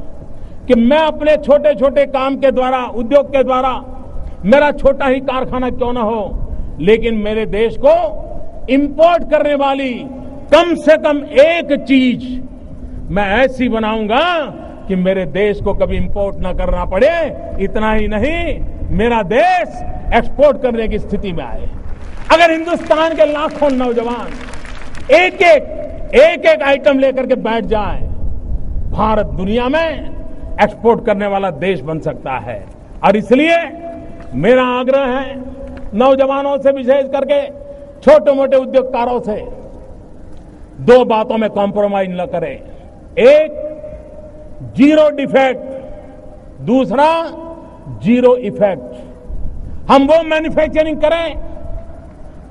कि मैं अपने छोटे छोटे काम के द्वारा, उद्योग के द्वारा, मेरा छोटा ही कारखाना क्यों ना हो, लेकिन मेरे देश को इंपोर्ट करने वाली कम से कम एक चीज मैं ऐसी बनाऊंगा कि मेरे देश को कभी इंपोर्ट ना करना पड़े। इतना ही नहीं, मेरा देश एक्सपोर्ट करने की स्थिति में आए। अगर हिंदुस्तान के लाखों नौजवान एक एक आइटम लेकर के बैठ जाए, भारत दुनिया में एक्सपोर्ट करने वाला देश बन सकता है। और इसलिए मेरा आग्रह है नौजवानों से, विशेष करके छोटे मोटे उद्योगकारों से, दो बातों में कॉम्प्रोमाइज न करें। एक, जीरो डिफेक्ट, दूसरा जीरो इफेक्ट। हम वो मैन्युफैक्चरिंग करें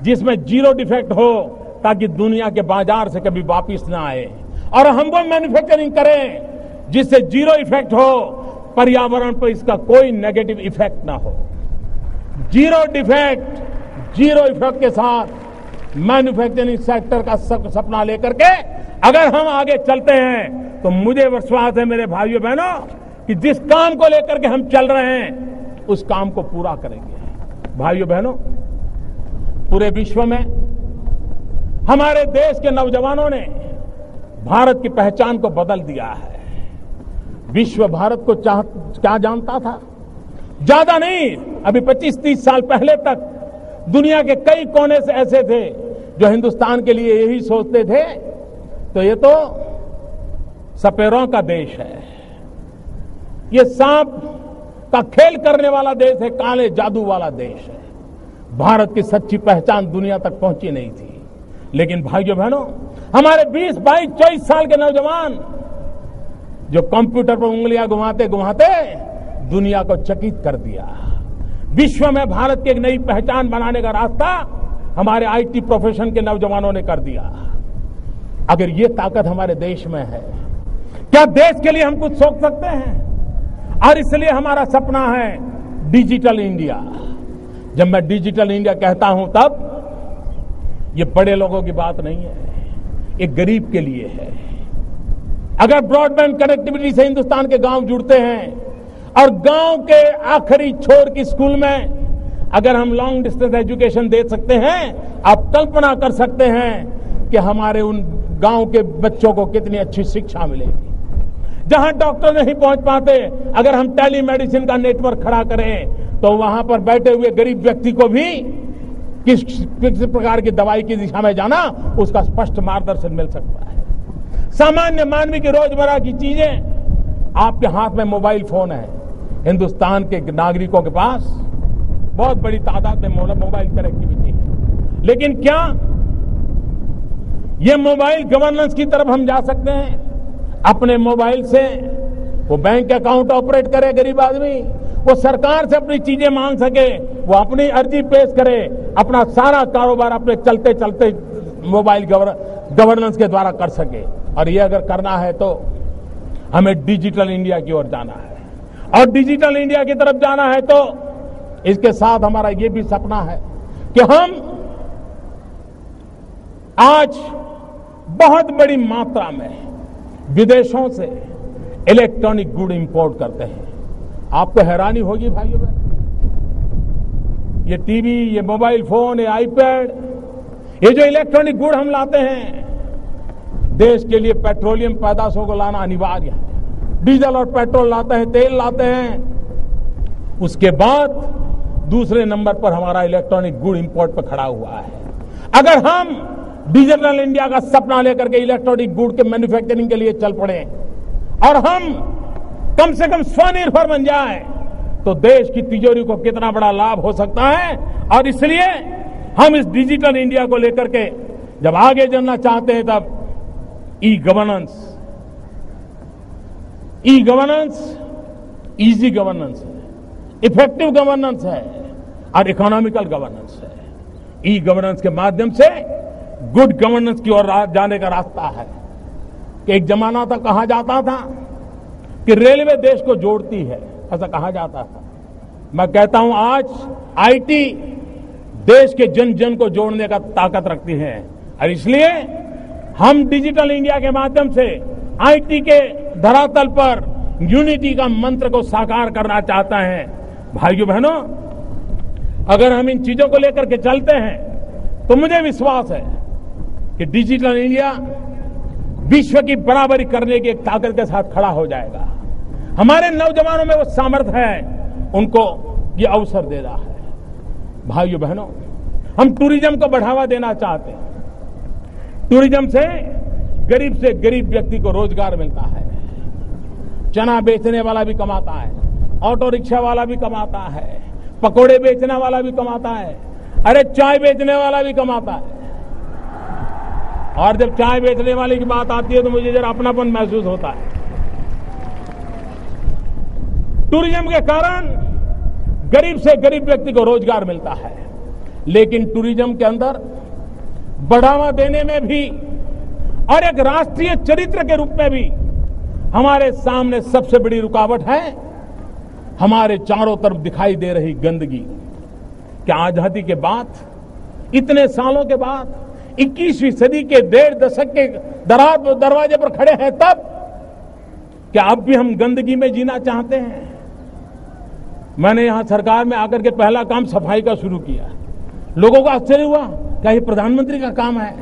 जिसमें जीरो डिफेक्ट हो, ताकि दुनिया के बाजार से कभी वापिस ना आए, और हम वो मैन्युफैक्चरिंग करें जिससे जीरो इफेक्ट हो, पर्यावरण पर इसका कोई नेगेटिव इफेक्ट ना हो। जीरो डिफेक्ट, जीरो इफेक्ट के साथ मैन्युफैक्चरिंग सेक्टर का सपना लेकर के अगर हम आगे चलते हैं तो मुझे विश्वास है मेरे भाइयों बहनों कि जिस काम को लेकर के हम चल रहे हैं उस काम को पूरा करेंगे। भाइयों बहनों, पूरे विश्व में हमारे देश के नौजवानों ने भारत की पहचान को बदल दिया है। विश्व भारत को क्या जानता था? ज्यादा नहीं, अभी 25-30 साल पहले तक दुनिया के कई कोने से ऐसे थे जो हिंदुस्तान के लिए यही सोचते थे, तो ये तो सपेरों का देश है, ये सांप का खेल करने वाला देश है, काले जादू वाला देश है। भारत की सच्ची पहचान दुनिया तक पहुंची नहीं थी। लेकिन भाइयों बहनों, हमारे 20, 22, 24 साल के नौजवान जो कंप्यूटर पर उंगलियां घुमाते घुमाते दुनिया को चकित कर दिया। विश्व में भारत की एक नई पहचान बनाने का रास्ता हमारे आईटी प्रोफेशन के नौजवानों ने कर दिया। अगर ये ताकत हमारे देश में है, क्या देश के लिए हम कुछ सोच सकते हैं? और इसलिए हमारा सपना है डिजिटल इंडिया। जब मैं डिजिटल इंडिया कहता हूं तब ये बड़े लोगों की बात नहीं है, ये गरीब के लिए है। अगर ब्रॉडबैंड कनेक्टिविटी से हिंदुस्तान के गांव जुड़ते हैं और गांव के आखिरी छोर की स्कूल में अगर हम लॉन्ग डिस्टेंस एजुकेशन दे सकते हैं, आप कल्पना कर सकते हैं कि हमारे उन गांव के बच्चों को कितनी अच्छी शिक्षा मिलेगी। जहां डॉक्टर नहीं पहुंच पाते, अगर हम टेलीमेडिसिन का नेटवर्क खड़ा करें तो वहां पर बैठे हुए गरीब व्यक्ति को भी किस प्रकार की दवाई की दिशा में जाना, उसका स्पष्ट मार्गदर्शन मिल सकता है। सामान्य मानवीय की रोजमर्रा की चीजें आपके हाथ में मोबाइल फोन है। हिंदुस्तान के नागरिकों के पास बहुत बड़ी तादाद में मोबाइल कनेक्टिविटी है, लेकिन क्या ये मोबाइल गवर्नेंस की तरफ हम जा सकते हैं? अपने मोबाइल से वो बैंक अकाउंट ऑपरेट करे गरीब आदमी, वो सरकार से अपनी चीजें मांग सके, वो अपनी अर्जी पेश करे, अपना सारा कारोबार अपने चलते चलते मोबाइल गवर्नेंस के द्वारा कर सके। और ये अगर करना है तो हमें डिजिटल इंडिया की ओर जाना है, और डिजिटल इंडिया की तरफ जाना है तो इसके साथ हमारा ये भी सपना है कि हम आज बहुत बड़ी मात्रा में विदेशों से इलेक्ट्रॉनिक गुड इंपोर्ट करते हैं। आपको हैरानी होगी भाइयों बहनों, ये टीवी, ये मोबाइल फोन, ये आईपैड, ये जो इलेक्ट्रॉनिक गुड हम लाते हैं, देश के लिए पेट्रोलियम पैदाशों को लाना अनिवार्य है। डीजल और पेट्रोल लाते हैं, तेल लाते हैं, उसके बाद दूसरे नंबर पर हमारा इलेक्ट्रॉनिक गुड इंपोर्ट पर खड़ा हुआ है। अगर हम डिजिटल इंडिया का सपना लेकर के इलेक्ट्रॉनिक गुड के मैन्युफैक्चरिंग के लिए चल पड़े और हम कम से कम स्वनिर्भर बन जाए तो देश की तिजोरी को कितना बड़ा लाभ हो सकता है। और इसलिए हम इस डिजिटल इंडिया को लेकर के जब आगे चलना चाहते हैं तब ई गवर्नेंस, इजी गवर्नेंस है, इफेक्टिव गवर्नेंस है, और इकोनॉमिकल गवर्नेंस है। ई गवर्नेंस के माध्यम से गुड गवर्नेंस की ओर जाने का रास्ता है। कि एक जमाना तक कहा जाता था कि रेलवे देश को जोड़ती है, ऐसा कहा जाता था। मैं कहता हूं आज आईटी देश के जन जन को जोड़ने का ताकत रखती है और इसलिए हम डिजिटल इंडिया के माध्यम से आईटी के धरातल पर यूनिटी का मंत्र को साकार करना चाहते हैं। भाइयों बहनों, अगर हम इन चीजों को लेकर के चलते हैं तो मुझे विश्वास है कि डिजिटल इंडिया विश्व की बराबरी करने की एक ताकत के साथ खड़ा हो जाएगा। हमारे नौजवानों में वो सामर्थ्य है, उनको ये अवसर दे रहा है। भाइयों बहनों, हम टूरिज्म को बढ़ावा देना चाहते हैं। टूरिज्म से गरीब व्यक्ति को रोजगार मिलता है। चना बेचने वाला भी कमाता है, ऑटो रिक्शा वाला भी कमाता है, पकोड़े बेचने वाला भी कमाता है, अरे चाय बेचने वाला भी कमाता है। और जब चाय बेचने वाले की बात आती है तो मुझे जरा अपनापन महसूस होता है। टूरिज्म के कारण गरीब से गरीब व्यक्ति को रोजगार मिलता है, लेकिन टूरिज्म के अंदर बढ़ावा देने में भी और एक राष्ट्रीय चरित्र के रूप में भी हमारे सामने सबसे बड़ी रुकावट है हमारे चारों तरफ दिखाई दे रही गंदगी। क्या आजादी के बाद, इतने सालों के बाद, 21वीं सदी के 1.5 दशक के दरवाजे पर खड़े हैं, तब क्या अब भी हम गंदगी में जीना चाहते हैं? मैंने यहां सरकार में आकर के पहला काम सफाई का शुरू किया। लोगों को आश्चर्य हुआ, क्या ये प्रधानमंत्री का काम है?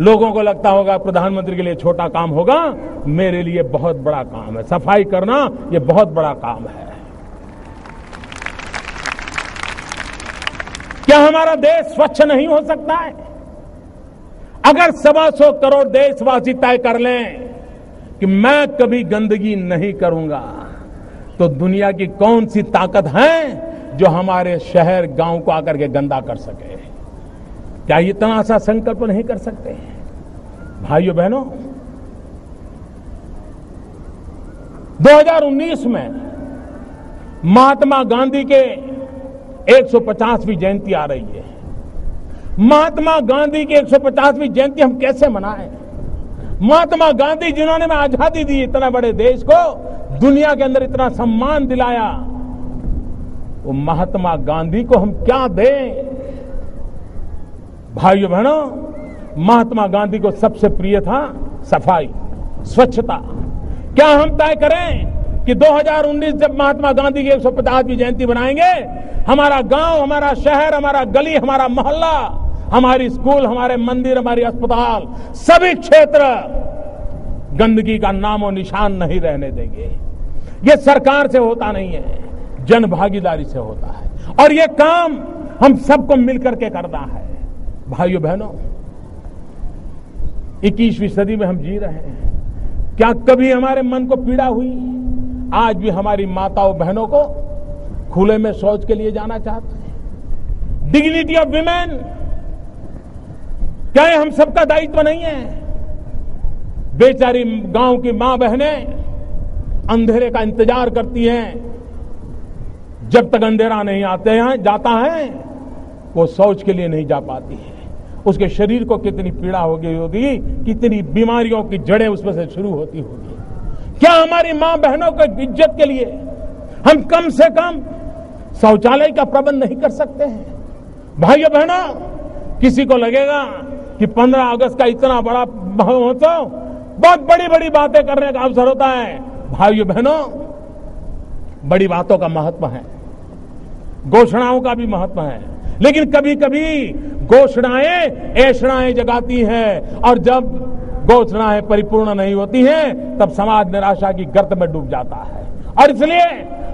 लोगों को लगता होगा प्रधानमंत्री के लिए छोटा काम होगा, मेरे लिए बहुत बड़ा काम है। सफाई करना ये बहुत बड़ा काम है। क्या हमारा देश स्वच्छ नहीं हो सकता है? अगर 125 करोड़ देशवासी तय कर लें कि मैं कभी गंदगी नहीं करूंगा, तो दुनिया की कौन सी ताकत है जो हमारे शहर गांव को आकर के गंदा कर सके? क्या इतना सा संकल्प नहीं कर सकते? भाइयों बहनों, 2019 में महात्मा गांधी के 150वीं जयंती आ रही है। महात्मा गांधी की 150वीं जयंती हम कैसे मनाएं? महात्मा गांधी जिन्होंने में आजादी दी, इतना बड़े देश को दुनिया के अंदर इतना सम्मान दिलाया, वो महात्मा गांधी को हम क्या दें? भाइयों बहनों, महात्मा गांधी को सबसे प्रिय था सफाई, स्वच्छता। क्या हम तय करें कि 2019 जब महात्मा गांधी की 150वीं जयंती बनाएंगे, हमारा गांव, हमारा शहर, हमारा गली, हमारा मोहल्ला, हमारी स्कूल, हमारे मंदिर, हमारी अस्पताल, सभी क्षेत्र गंदगी का नामो निशान नहीं रहने देंगे। ये सरकार से होता नहीं है, जन भागीदारी से होता है और ये काम हम सबको मिलकर के करना है। भाइयों बहनों, 21वीं सदी में हम जी रहे हैं। क्या कभी हमारे मन को पीड़ा हुई? आज भी हमारी माताओं बहनों को खुले में शौच के लिए जाना चाहते हैं। डिग्निटी ऑफ विमेन, क्या ये हम सबका दायित्व नहीं है? बेचारी गांव की मां बहनें अंधेरे का इंतजार करती हैं, जब तक अंधेरा नहीं जाता है वो शौच के लिए नहीं जा पाती है। उसके शरीर को कितनी पीड़ा हो गई होगी, कितनी बीमारियों की जड़ें उसमें से शुरू होती होगी। क्या हमारी मां बहनों की इज्जत के लिए हम कम से कम शौचालय का प्रबंध नहीं कर सकते हैं? भाइयों बहनों, किसी को लगेगा कि 15 अगस्त का इतना बड़ा महोत्सव बहुत बड़ी बड़ी बातें करने का अवसर होता है। भाइयों बहनों, बड़ी बातों का महत्व है, घोषणाओं का भी महत्व है, लेकिन कभी कभी घोषणाएं ऐषणाएं जगाती हैं और जब घोषणाएं परिपूर्ण नहीं होती हैं तब समाज निराशा की गर्त में डूब जाता है। और इसलिए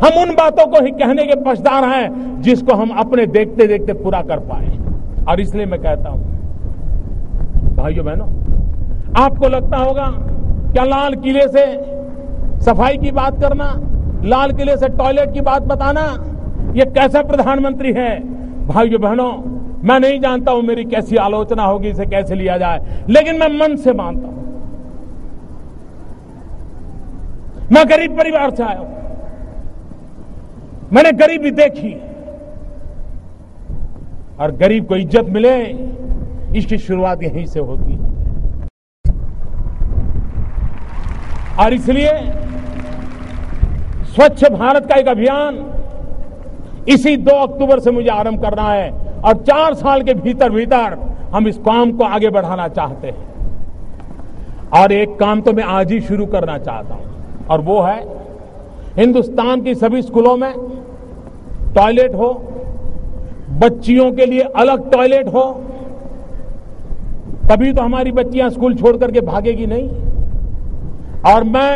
हम उन बातों को ही कहने के पक्षदार हैं जिसको हम अपने देखते देखते पूरा कर पाए। और इसलिए मैं कहता हूं, भाइयों बहनों, आपको लगता होगा क्या लाल किले से सफाई की बात करना, लाल किले से टॉयलेट की बात बताना, ये कैसा प्रधानमंत्री है? भाइयों बहनों, मैं नहीं जानता हूं मेरी कैसी आलोचना होगी, इसे कैसे लिया जाए, लेकिन मैं मन से मानता हूं। मैं गरीब परिवार से आया हूं, मैंने गरीबी देखी। और गरीब को इज्जत मिले, इसकी शुरुआत यहीं से होती है। और इसलिए स्वच्छ भारत का एक अभियान इसी 2 अक्टूबर से मुझे आरंभ करना है और 4 साल के भीतर भीतर हम इस काम को आगे बढ़ाना चाहते हैं। और एक काम तो मैं आज ही शुरू करना चाहता हूं, और वो है हिंदुस्तान की सभी स्कूलों में टॉयलेट हो, बच्चियों के लिए अलग टॉयलेट हो, तभी तो हमारी बच्चियां स्कूल छोड़ करके भागेगी नहीं। और मैं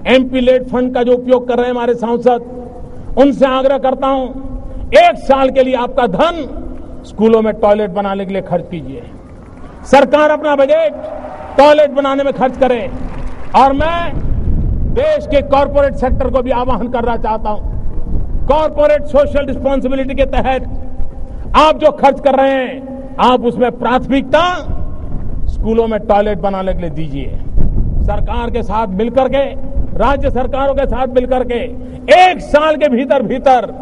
एमपी लेड फंड का जो उपयोग कर रहे हैं हमारे सांसद, उनसे आग्रह करता हूं 1 साल के लिए आपका धन स्कूलों में टॉयलेट बनाने के लिए खर्च कीजिए। सरकार अपना बजट टॉयलेट बनाने में खर्च करे। और मैं देश के कॉरपोरेट सेक्टर को भी आह्वान करना चाहता हूं, कॉरपोरेट सोशल रिस्पांसिबिलिटी के तहत आप जो खर्च कर रहे हैं, आप उसमें प्राथमिकता स्कूलों में टॉयलेट बनाने के लिए दीजिए। सरकार के साथ मिलकर के, राज्य सरकारों के साथ मिलकर के 1 साल के भीतर भीतर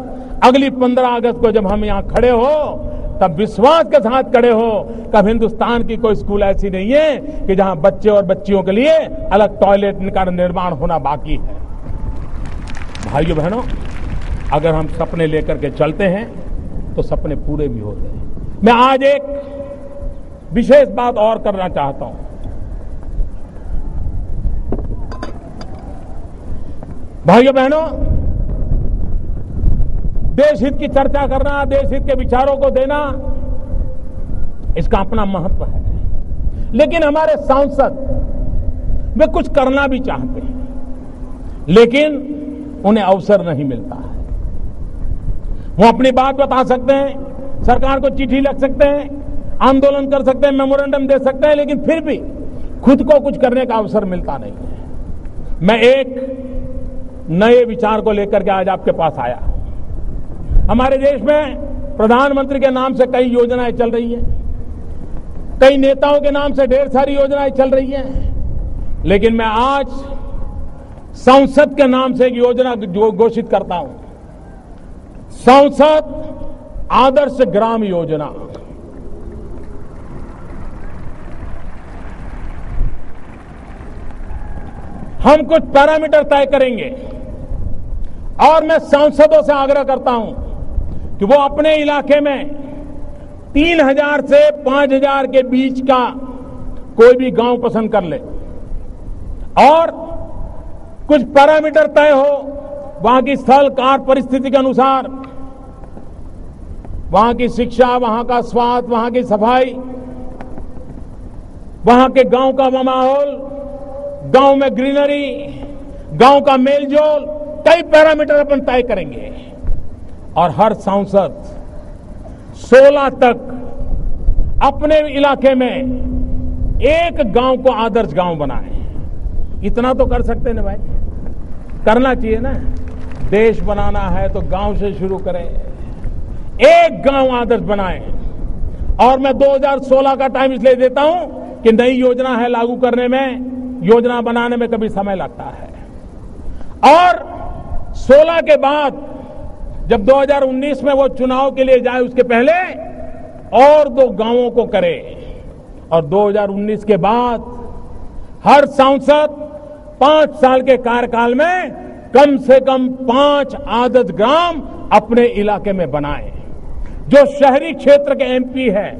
अगली 15 अगस्त को जब हम यहां खड़े हो, तब विश्वास के साथ खड़े हो, कब हिंदुस्तान की कोई स्कूल ऐसी नहीं है कि जहां बच्चे और बच्चियों के लिए अलग टॉयलेट का निर्माण होना बाकी है। भाइयों बहनों, अगर हम सपने लेकर के चलते हैं तो सपने पूरे भी होते हैं। मैं आज एक विशेष बात और करना चाहता हूं। भाइयों बहनों, देश हित की चर्चा करना, देश हित के विचारों को देना, इसका अपना महत्व है। लेकिन हमारे सांसद वे कुछ करना भी चाहते हैं, लेकिन उन्हें अवसर नहीं मिलता है। वो अपनी बात बता सकते हैं, सरकार को चिट्ठी लिख सकते हैं, आंदोलन कर सकते हैं, मेमोरेंडम दे सकते हैं, लेकिन फिर भी खुद को कुछ करने का अवसर मिलता नहीं है। मैं एक नए विचार को लेकर के आज आपके पास आया। हमारे देश में प्रधानमंत्री के नाम से कई योजनाएं चल रही हैं, कई नेताओं के नाम से ढेर सारी योजनाएं चल रही हैं, लेकिन मैं आज संसद के नाम से एक योजना घोषित करता हूं, संसद आदर्श ग्राम योजना। हम कुछ पैरामीटर तय करेंगे और मैं सांसदों से आग्रह करता हूं कि वो अपने इलाके में 3000 से 5000 के बीच का कोई भी गांव पसंद कर ले और कुछ पैरामीटर तय हो, वहां की स्थल काल परिस्थिति के अनुसार, वहां की शिक्षा, वहां का स्वास्थ्य, वहां की सफाई, वहां के गांव का माहौल, गांव में ग्रीनरी, गांव का मेलजोल, कई पैरामीटर अपन तय करेंगे। और हर सांसद 16 तक अपने इलाके में एक गांव को आदर्श गांव बनाए। इतना तो कर सकते हैं ना भाई, करना चाहिए ना। देश बनाना है तो गांव से शुरू करें, एक गांव आदर्श बनाएं। और मैं 2016 का टाइम इसलिए देता हूं कि नई योजना है, लागू करने में, योजना बनाने में कभी समय लगता है। और 16 के बाद जब 2019 में वो चुनाव के लिए जाए, उसके पहले और 2 गांवों को करे। और 2019 के बाद हर सांसद 5 साल के कार्यकाल में कम से कम 5 आदर्श ग्राम अपने इलाके में बनाए। जो शहरी क्षेत्र के एमपी हैं,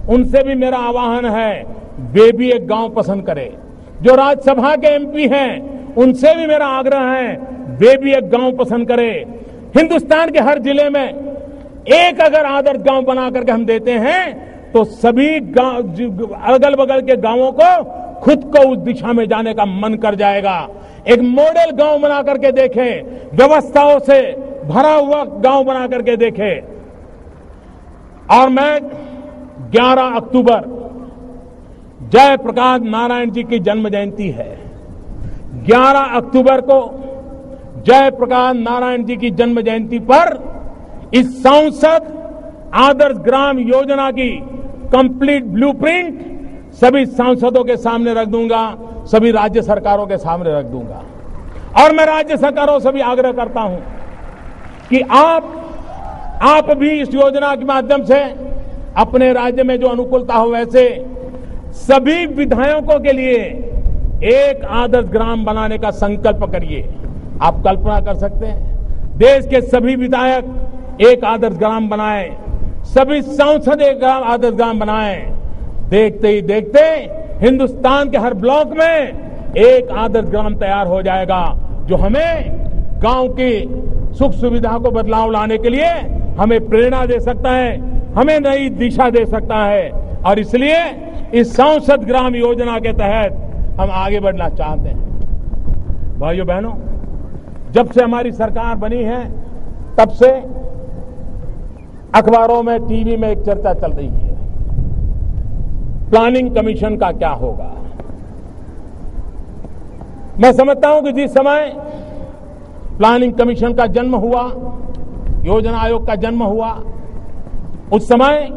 उनसे भी मेरा आह्वान है, वे भी एक गांव पसंद करें। जो राज्यसभा के एमपी हैं, उनसे भी मेरा आग्रह है, वे भी एक गांव पसंद करें। हिंदुस्तान के हर जिले में एक अगर आदर्श गांव बना करके हम देते हैं तो सभी अगल बगल के गांवों को खुद को उस दिशा में जाने का मन कर जाएगा। एक मॉडल गांव बना करके देखें, व्यवस्थाओं से भरा हुआ गांव बना करके देखें। और मैं 11 अक्टूबर जयप्रकाश नारायण जी की जन्म जयंती है। 11 अक्टूबर को जयप्रकाश नारायण जी की जन्म जयंती पर इस सांसद आदर्श ग्राम योजना की कंप्लीट ब्लूप्रिंट सभी सांसदों के सामने रख दूंगा, सभी राज्य सरकारों के सामने रख दूंगा। और मैं राज्य सरकारों से भी आग्रह करता हूं कि आप आप भी इस योजना के माध्यम से अपने राज्य में जो अनुकूलता हो वैसे सभी विधायकों के लिए एक आदर्श ग्राम बनाने का संकल्प करिए। आप कल्पना कर सकते हैं देश के सभी विधायक एक आदर्श ग्राम बनाएं, सभी सांसद एक आदर्श ग्राम बनाएं। देखते ही देखते हिंदुस्तान के हर ब्लॉक में एक आदर्श ग्राम तैयार हो जाएगा, जो हमें गांव की सुख सुविधा को बदलाव लाने के लिए हमें प्रेरणा दे सकता है, हमें नई दिशा दे सकता है। और इसलिए इस सांसद ग्राम योजना के तहत हम आगे बढ़ना चाहते हैं। भाइयों बहनों, जब से हमारी सरकार बनी है तब से अखबारों में, टीवी में एक चर्चा चल रही है, प्लानिंग कमीशन का क्या होगा। मैं समझता हूं कि जिस समय प्लानिंग कमीशन का जन्म हुआ, योजना आयोग का जन्म हुआ, उस समय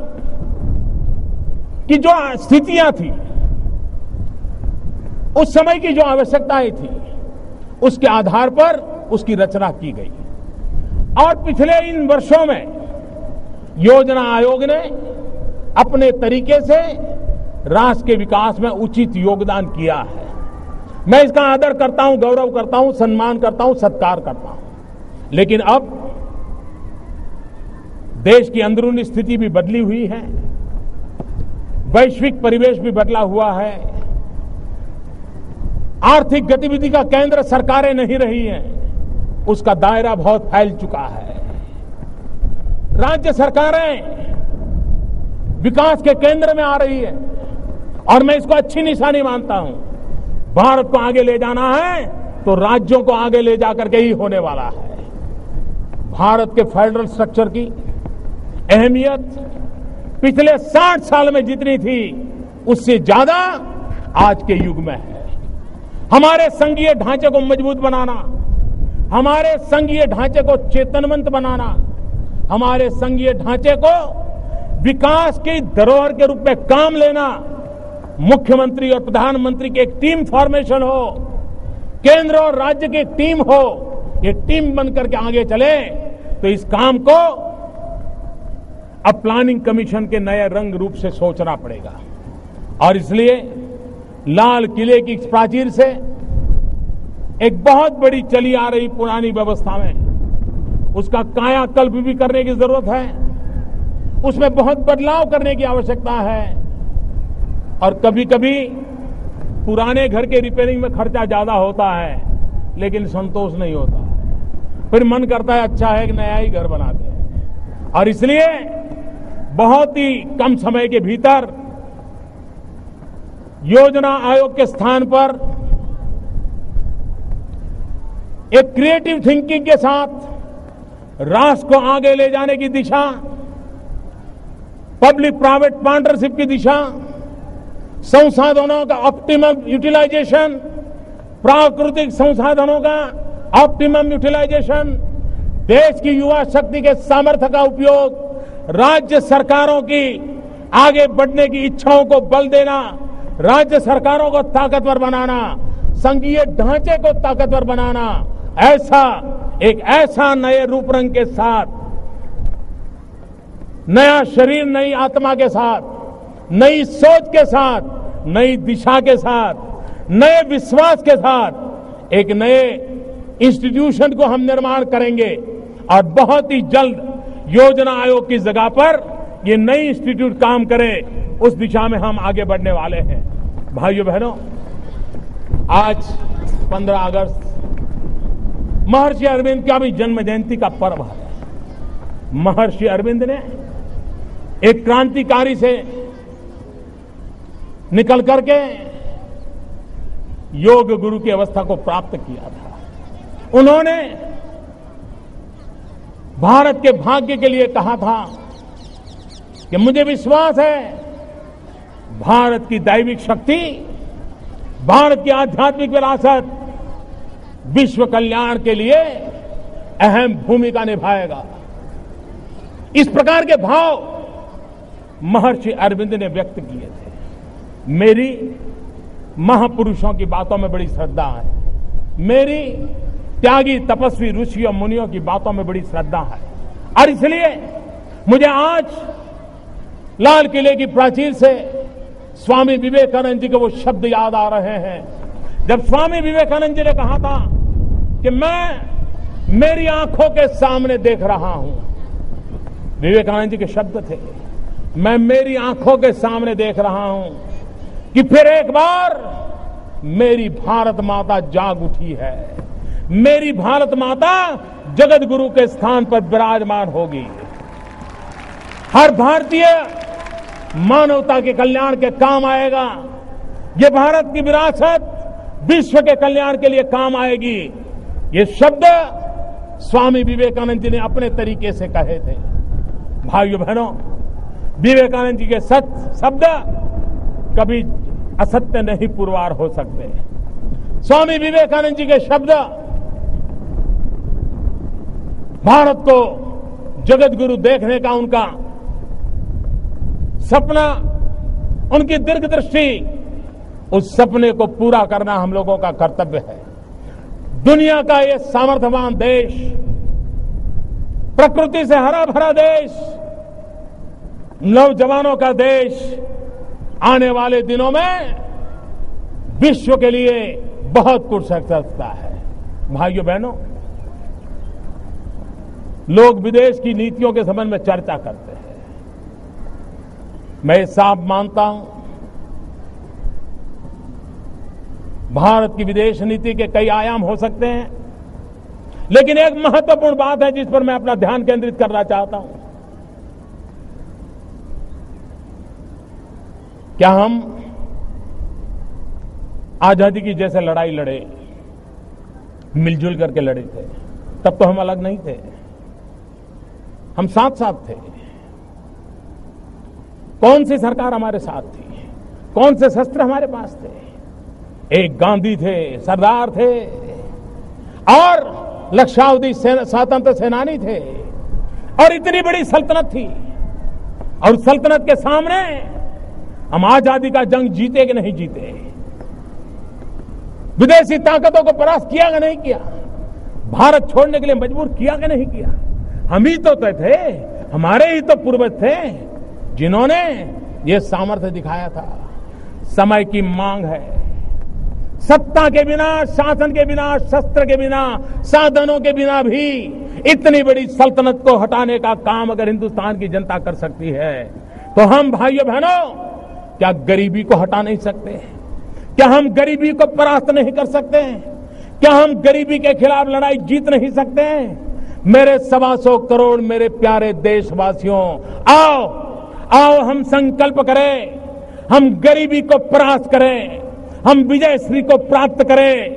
की जो स्थितियां थी, उस समय की जो आवश्यकताएं थी, उसके आधार पर उसकी रचना की गई। और पिछले इन वर्षों में योजना आयोग ने अपने तरीके से राष्ट्र के विकास में उचित योगदान किया है। मैं इसका आदर करता हूं, गौरव करता हूं, सम्मान करता हूं, सत्कार करता हूं। लेकिन अब देश की अंदरूनी स्थिति भी बदली हुई है, वैश्विक परिवेश भी बदला हुआ है, आर्थिक गतिविधि का केंद्र सरकारें नहीं रही हैं, उसका दायरा बहुत फैल चुका है। राज्य सरकारें विकास के केंद्र में आ रही है और मैं इसको अच्छी निशानी मानता हूं। भारत को आगे ले जाना है तो राज्यों को आगे ले जाकर के ही होने वाला है। भारत के फेडरल स्ट्रक्चर की अहमियत पिछले 60 साल में जितनी थी उससे ज्यादा आज के युग में है। हमारे संघीय ढांचे को मजबूत बनाना, हमारे संघीय ढांचे को चेतनवंत बनाना, हमारे संघीय ढांचे को विकास की धरोहर के रूप में काम लेना, मुख्यमंत्री और प्रधानमंत्री की एक टीम फॉर्मेशन हो, केंद्र और राज्य की टीम हो, ये टीम बनकर के आगे चले, तो इस काम को अब प्लानिंग कमीशन के नए रंग रूप से सोचना पड़ेगा। और इसलिए लाल किले की प्राचीर से एक बहुत बड़ी चली आ रही पुरानी व्यवस्था में उसका कायाकल्प भी करने की जरूरत है, उसमें बहुत बदलाव करने की आवश्यकता है। और कभी कभी पुराने घर के रिपेयरिंग में खर्चा ज्यादा होता है लेकिन संतोष नहीं होता, फिर मन करता है अच्छा है कि नया ही घर बनाते हैं। और इसलिए बहुत ही कम समय के भीतर योजना आयोग के स्थान पर एक क्रिएटिव थिंकिंग के साथ राष्ट्र को आगे ले जाने की दिशा, पब्लिक प्राइवेट पार्टनरशिप की दिशा, संसाधनों का ऑप्टिमम यूटिलाइजेशन, प्राकृतिक संसाधनों का ऑप्टिमम यूटिलाइजेशन, देश की युवा शक्ति के सामर्थ्य का उपयोग, राज्य सरकारों की आगे बढ़ने की इच्छाओं को बल देना, राज्य सरकारों को ताकतवर बनाना, संघीय ढांचे को ताकतवर बनाना, ऐसा नए रूप रंग के साथ, नया शरीर, नई आत्मा के साथ, नई सोच के साथ, नई दिशा के साथ, नए विश्वास के साथ एक नए इंस्टीट्यूशन को हम निर्माण करेंगे। और बहुत ही जल्द योजना आयोग की जगह पर ये नई इंस्टीट्यूट काम करे, उस दिशा में हम आगे बढ़ने वाले हैं। भाइयों बहनों, आज 15 अगस्त महर्षि अरविंद का भी जन्म जयंती का पर्व है। महर्षि अरविंद ने एक क्रांतिकारी से निकल करके योग गुरु की अवस्था को प्राप्त किया था। उन्होंने भारत के भाग्य के लिए कहा था कि मुझे विश्वास है भारत की दैविक शक्ति, भारत की आध्यात्मिक विरासत विश्व कल्याण के लिए अहम भूमिका निभाएगा। इस प्रकार के भाव महर्षि अरविंद ने व्यक्त किए थे। मेरी महापुरुषों की बातों में बड़ी श्रद्धा है, मेरी त्यागी तपस्वी ऋषि और मुनियों की बातों में बड़ी श्रद्धा है। और इसलिए मुझे आज लाल किले की प्राचीर से स्वामी विवेकानंद जी के वो शब्द याद आ रहे हैं, जब स्वामी विवेकानंद जी ने कहा था कि मैं मेरी आंखों के सामने देख रहा हूं। विवेकानंद जी के शब्द थे, मैं मेरी आंखों के सामने देख रहा हूं कि फिर एक बार मेरी भारत माता जाग उठी है, मेरी भारत माता जगत गुरु के स्थान पर विराजमान होगी। हर भारतीय मानवता के कल्याण के काम आएगा। ये भारत की विरासत विश्व के कल्याण के लिए काम आएगी। ये शब्द स्वामी विवेकानंद जी ने अपने तरीके से कहे थे। भाइयों बहनों, विवेकानंद जी के शब्द कभी असत्य नहीं पुरवार हो सकते। स्वामी विवेकानंद जी के शब्द भारत को जगत गुरु देखने का उनका सपना, उनकी दीर्घ दृष्टि, उस सपने को पूरा करना हम लोगों का कर्तव्य है। दुनिया का ये सामर्थ्यवान देश, प्रकृति से हरा भरा देश, नौजवानों का देश आने वाले दिनों में विश्व के लिए बहुत कुछ कर सकता है। भाइयों बहनों, लोग विदेश की नीतियों के संबंध में चर्चा करते हैं। मैं साफ मानता हूं, भारत की विदेश नीति के कई आयाम हो सकते हैं, लेकिन एक महत्वपूर्ण बात है जिस पर मैं अपना ध्यान केंद्रित करना चाहता हूं। क्या हम आजादी की जैसे लड़ाई लड़े, मिलजुल करके लड़े थे? तब तो हम अलग नहीं थे, हम साथ साथ थे। कौन सी सरकार हमारे साथ थी? कौन से शस्त्र हमारे पास थे? एक गांधी थे, सरदार थे और लक्षावधि स्वतंत्र सेनानी थे, और इतनी बड़ी सल्तनत थी। और सल्तनत के सामने हम आजादी का जंग जीते कि नहीं जीते, विदेशी ताकतों को परास्त किया कि नहीं किया, भारत छोड़ने के लिए मजबूर किया कि नहीं किया? हम ही तो थे, हमारे ही तो पूर्वज थे जिन्होंने ये सामर्थ्य दिखाया था। समय की मांग है, सत्ता के बिना, शासन के बिना, शस्त्र के बिना, साधनों के बिना भी इतनी बड़ी सल्तनत को हटाने का काम अगर हिंदुस्तान की जनता कर सकती है, तो हम भाइयों बहनों क्या गरीबी को हटा नहीं सकते? क्या हम गरीबी को परास्त नहीं कर सकते? क्या हम गरीबी के खिलाफ लड़ाई जीत नहीं सकते? मेरे 125 करोड़ मेरे प्यारे देशवासियों, आओ आओ हम संकल्प करें, हम गरीबी को परास्त करें, हम विजय श्री को प्राप्त करें,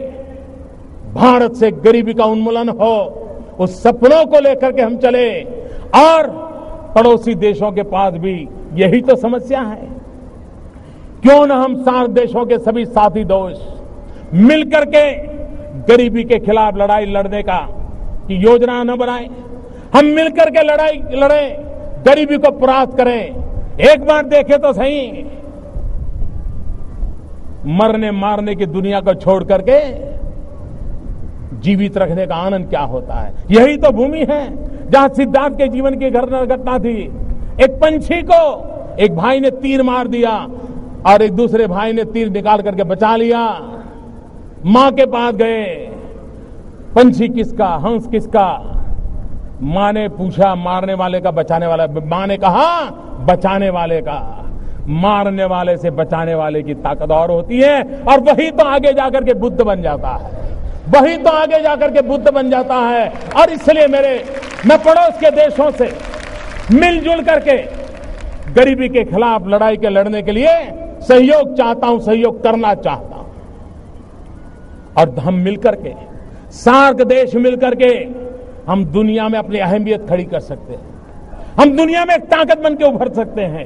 भारत से गरीबी का उन्मूलन हो, उस सपनों को लेकर के हम चले। और पड़ोसी देशों के पास भी यही तो समस्या है। क्यों न हम सार्क देशों के सभी साथी दोस्त मिलकर के गरीबी के खिलाफ लड़ाई लड़ने का की योजना न बनाएं, हम मिलकर के लड़ाई लड़ें, गरीबी को परास्त करें। एक बार देखें तो सही, मरने मारने की दुनिया को छोड़ करके जीवित रखने का आनंद क्या होता है। यही तो भूमि है जहां सिद्धार्थ के जीवन की घटना थी। एक पंछी को एक भाई ने तीर मार दिया और एक दूसरे भाई ने तीर निकाल करके बचा लिया। मां के पास गए, पंछी किसका, हंस किसका? मां ने पूछा, मारने वाले का, बचाने वाला? मां ने कहा बचाने वाले का। मारने वाले से बचाने वाले की ताकत और होती है, और वही तो आगे जाकर के बुद्ध बन जाता है, वही तो आगे जाकर के बुद्ध बन जाता है। और इसलिए मैं पड़ोस के देशों से मिलजुल करके गरीबी के खिलाफ लड़ाई के लड़ने के लिए सहयोग चाहता हूं, सहयोग करना चाहता हूं। और हम मिलकर के, सार्क देश मिलकर के हम दुनिया में अपनी अहमियत खड़ी कर सकते हैं, हम दुनिया में एक ताकत बन के उभर सकते हैं।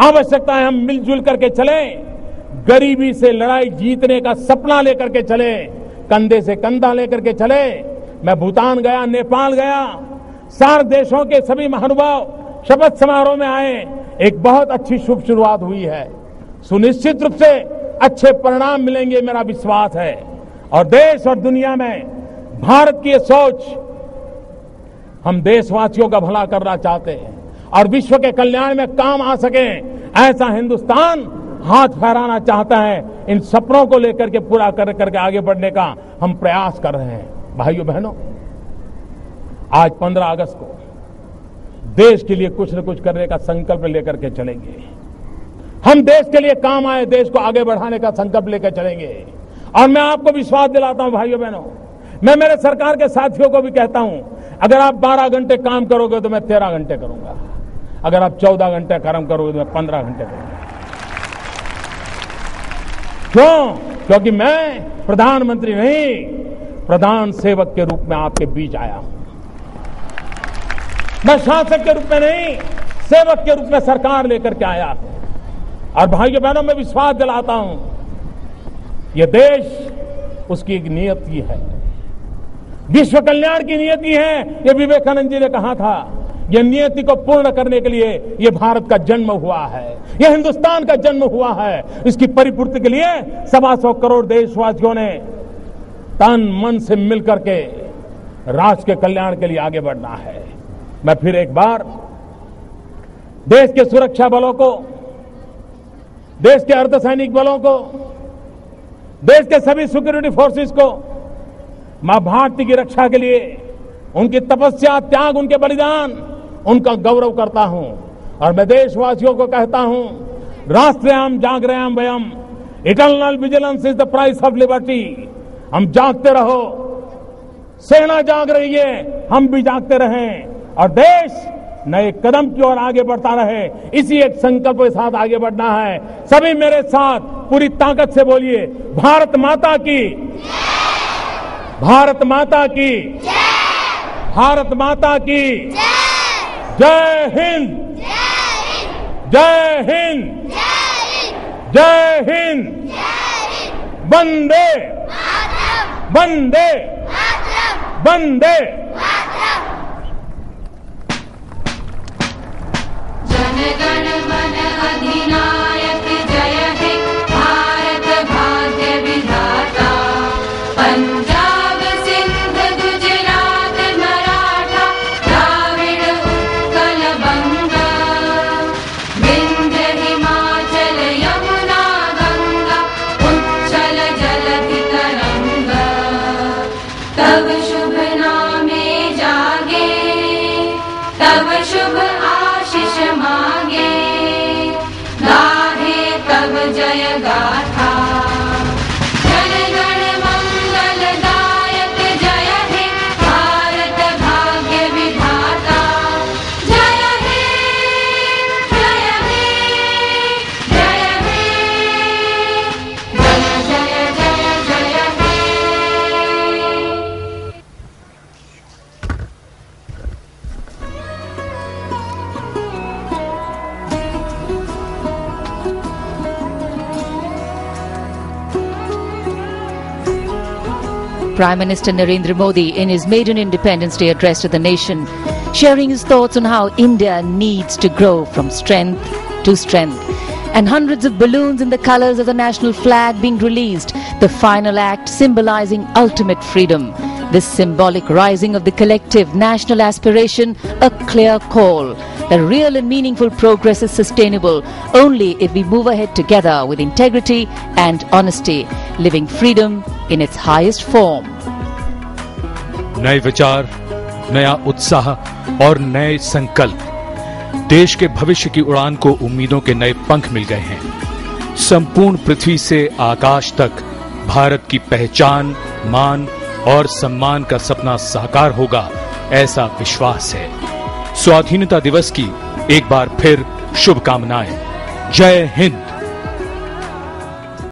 आवश्यकता है हम मिलजुल करके चले, गरीबी से लड़ाई जीतने का सपना लेकर के चले, कंधे से कंधा लेकर के चले। मैं भूटान गया, नेपाल गया, सार्क देशों के सभी महानुभाव शपथ समारोह में आए। एक बहुत अच्छी शुभ शुरुआत हुई है, सुनिश्चित रूप से अच्छे परिणाम मिलेंगे, मेरा विश्वास है। और देश और दुनिया में भारत की सोच हम देशवासियों का भला करना चाहते हैं और विश्व के कल्याण में काम आ सके, ऐसा हिंदुस्तान हाथ फहराना चाहता है। इन सपनों को लेकर के पूरा करके आगे बढ़ने का हम प्रयास कर रहे हैं। भाइयों बहनों, आज 15 अगस्त को देश के लिए कुछ न कुछ करने का संकल्प लेकर के चलेंगे। हम देश के लिए काम आए, देश को आगे बढ़ाने का संकल्प लेकर चलेंगे। और मैं आपको विश्वास दिलाता हूं भाइयों बहनों, मैं मेरे सरकार के साथियों को भी कहता हूं, अगर आप 12 घंटे काम करोगे तो मैं 13 घंटे करूंगा, अगर आप 14 घंटे काम करोगे तो मैं 15 घंटे करूंगा। क्यों? क्योंकि मैं प्रधानमंत्री नहीं, प्रधान सेवक के रूप में आपके बीच आया हूं। मैं शासक के रूप में नहीं, सेवक के रूप में सरकार लेकर के आया हूं। और भाइयों बहनों, मैं विश्वास दिलाता हूं, यह देश उसकी एक नियति है, विश्व कल्याण की नियति है। ये विवेकानंद जी ने कहा था, यह नियति को पूर्ण करने के लिए यह भारत का जन्म हुआ है, यह हिंदुस्तान का जन्म हुआ है। इसकी परिपूर्ति के लिए 125 करोड़ देशवासियों ने तन मन से मिलकर के राष्ट्र के कल्याण के लिए आगे बढ़ना है। मैं फिर एक बार देश के सुरक्षा बलों को, देश के अर्धसैनिक बलों को, देश के सभी सिक्योरिटी फोर्सेस को मां भारती की रक्षा के लिए उनकी तपस्या, त्याग, उनके बलिदान, उनका गौरव करता हूं। और मैं देशवासियों को कहता हूं, राष्ट्रयाम जागरयाम वयम, eternal vigilance is the price of liberty. हम जागते रहो, सेना जाग रही है, हम भी जागते रहें और देश नए कदम की ओर आगे बढ़ता रहे। इसी एक संकल्प के साथ आगे बढ़ना है। सभी मेरे साथ पूरी ताकत से बोलिए, भारत माता की, भारत माता की, भारत माता की जय हिंद, जय हिंद, जय हिंद, वंदे वंदे वंदे। जनगण मन अधिनायक जय हे भारत भाग्य विधाता। पंजाब सिंध गुजरात मराठा द्राविड़ उत्कल बंगा। विंध्य हिमाचल यमुना गंगा उच्छल जलधि तरंगा। तब शुभ नामे जागे, तब शुभ आशीष मांगे। गाहे तब जय गाथा। जनगण मंगलदायक जय हे भारत भाग्य विधाता। जय हे, जय हे, जय हे, जय जय जय जय हे। Prime Minister Narendra Modi in his maiden Independence Day address to the nation, sharing his thoughts on how India needs to grow from strength to strength. And hundreds of balloons in the colors of the national flag being released, the final act symbolizing ultimate freedom. This symbolic rising of the collective national aspiration, a clear call that real and meaningful progress is sustainable only if we move ahead together with integrity and honesty, living freedom in its highest form. नए विचार, नया उत्साह और नए संकल्प, देश के भविष्य की उड़ान को उम्मीदों के नए पंख मिल गए हैं। संपूर्ण पृथ्वी से आकाश तक भारत की पहचान, मान और सम्मान का सपना साकार होगा, ऐसा विश्वास है। स्वाधीनता दिवस की एक बार फिर शुभकामनाएं। जय हिंद।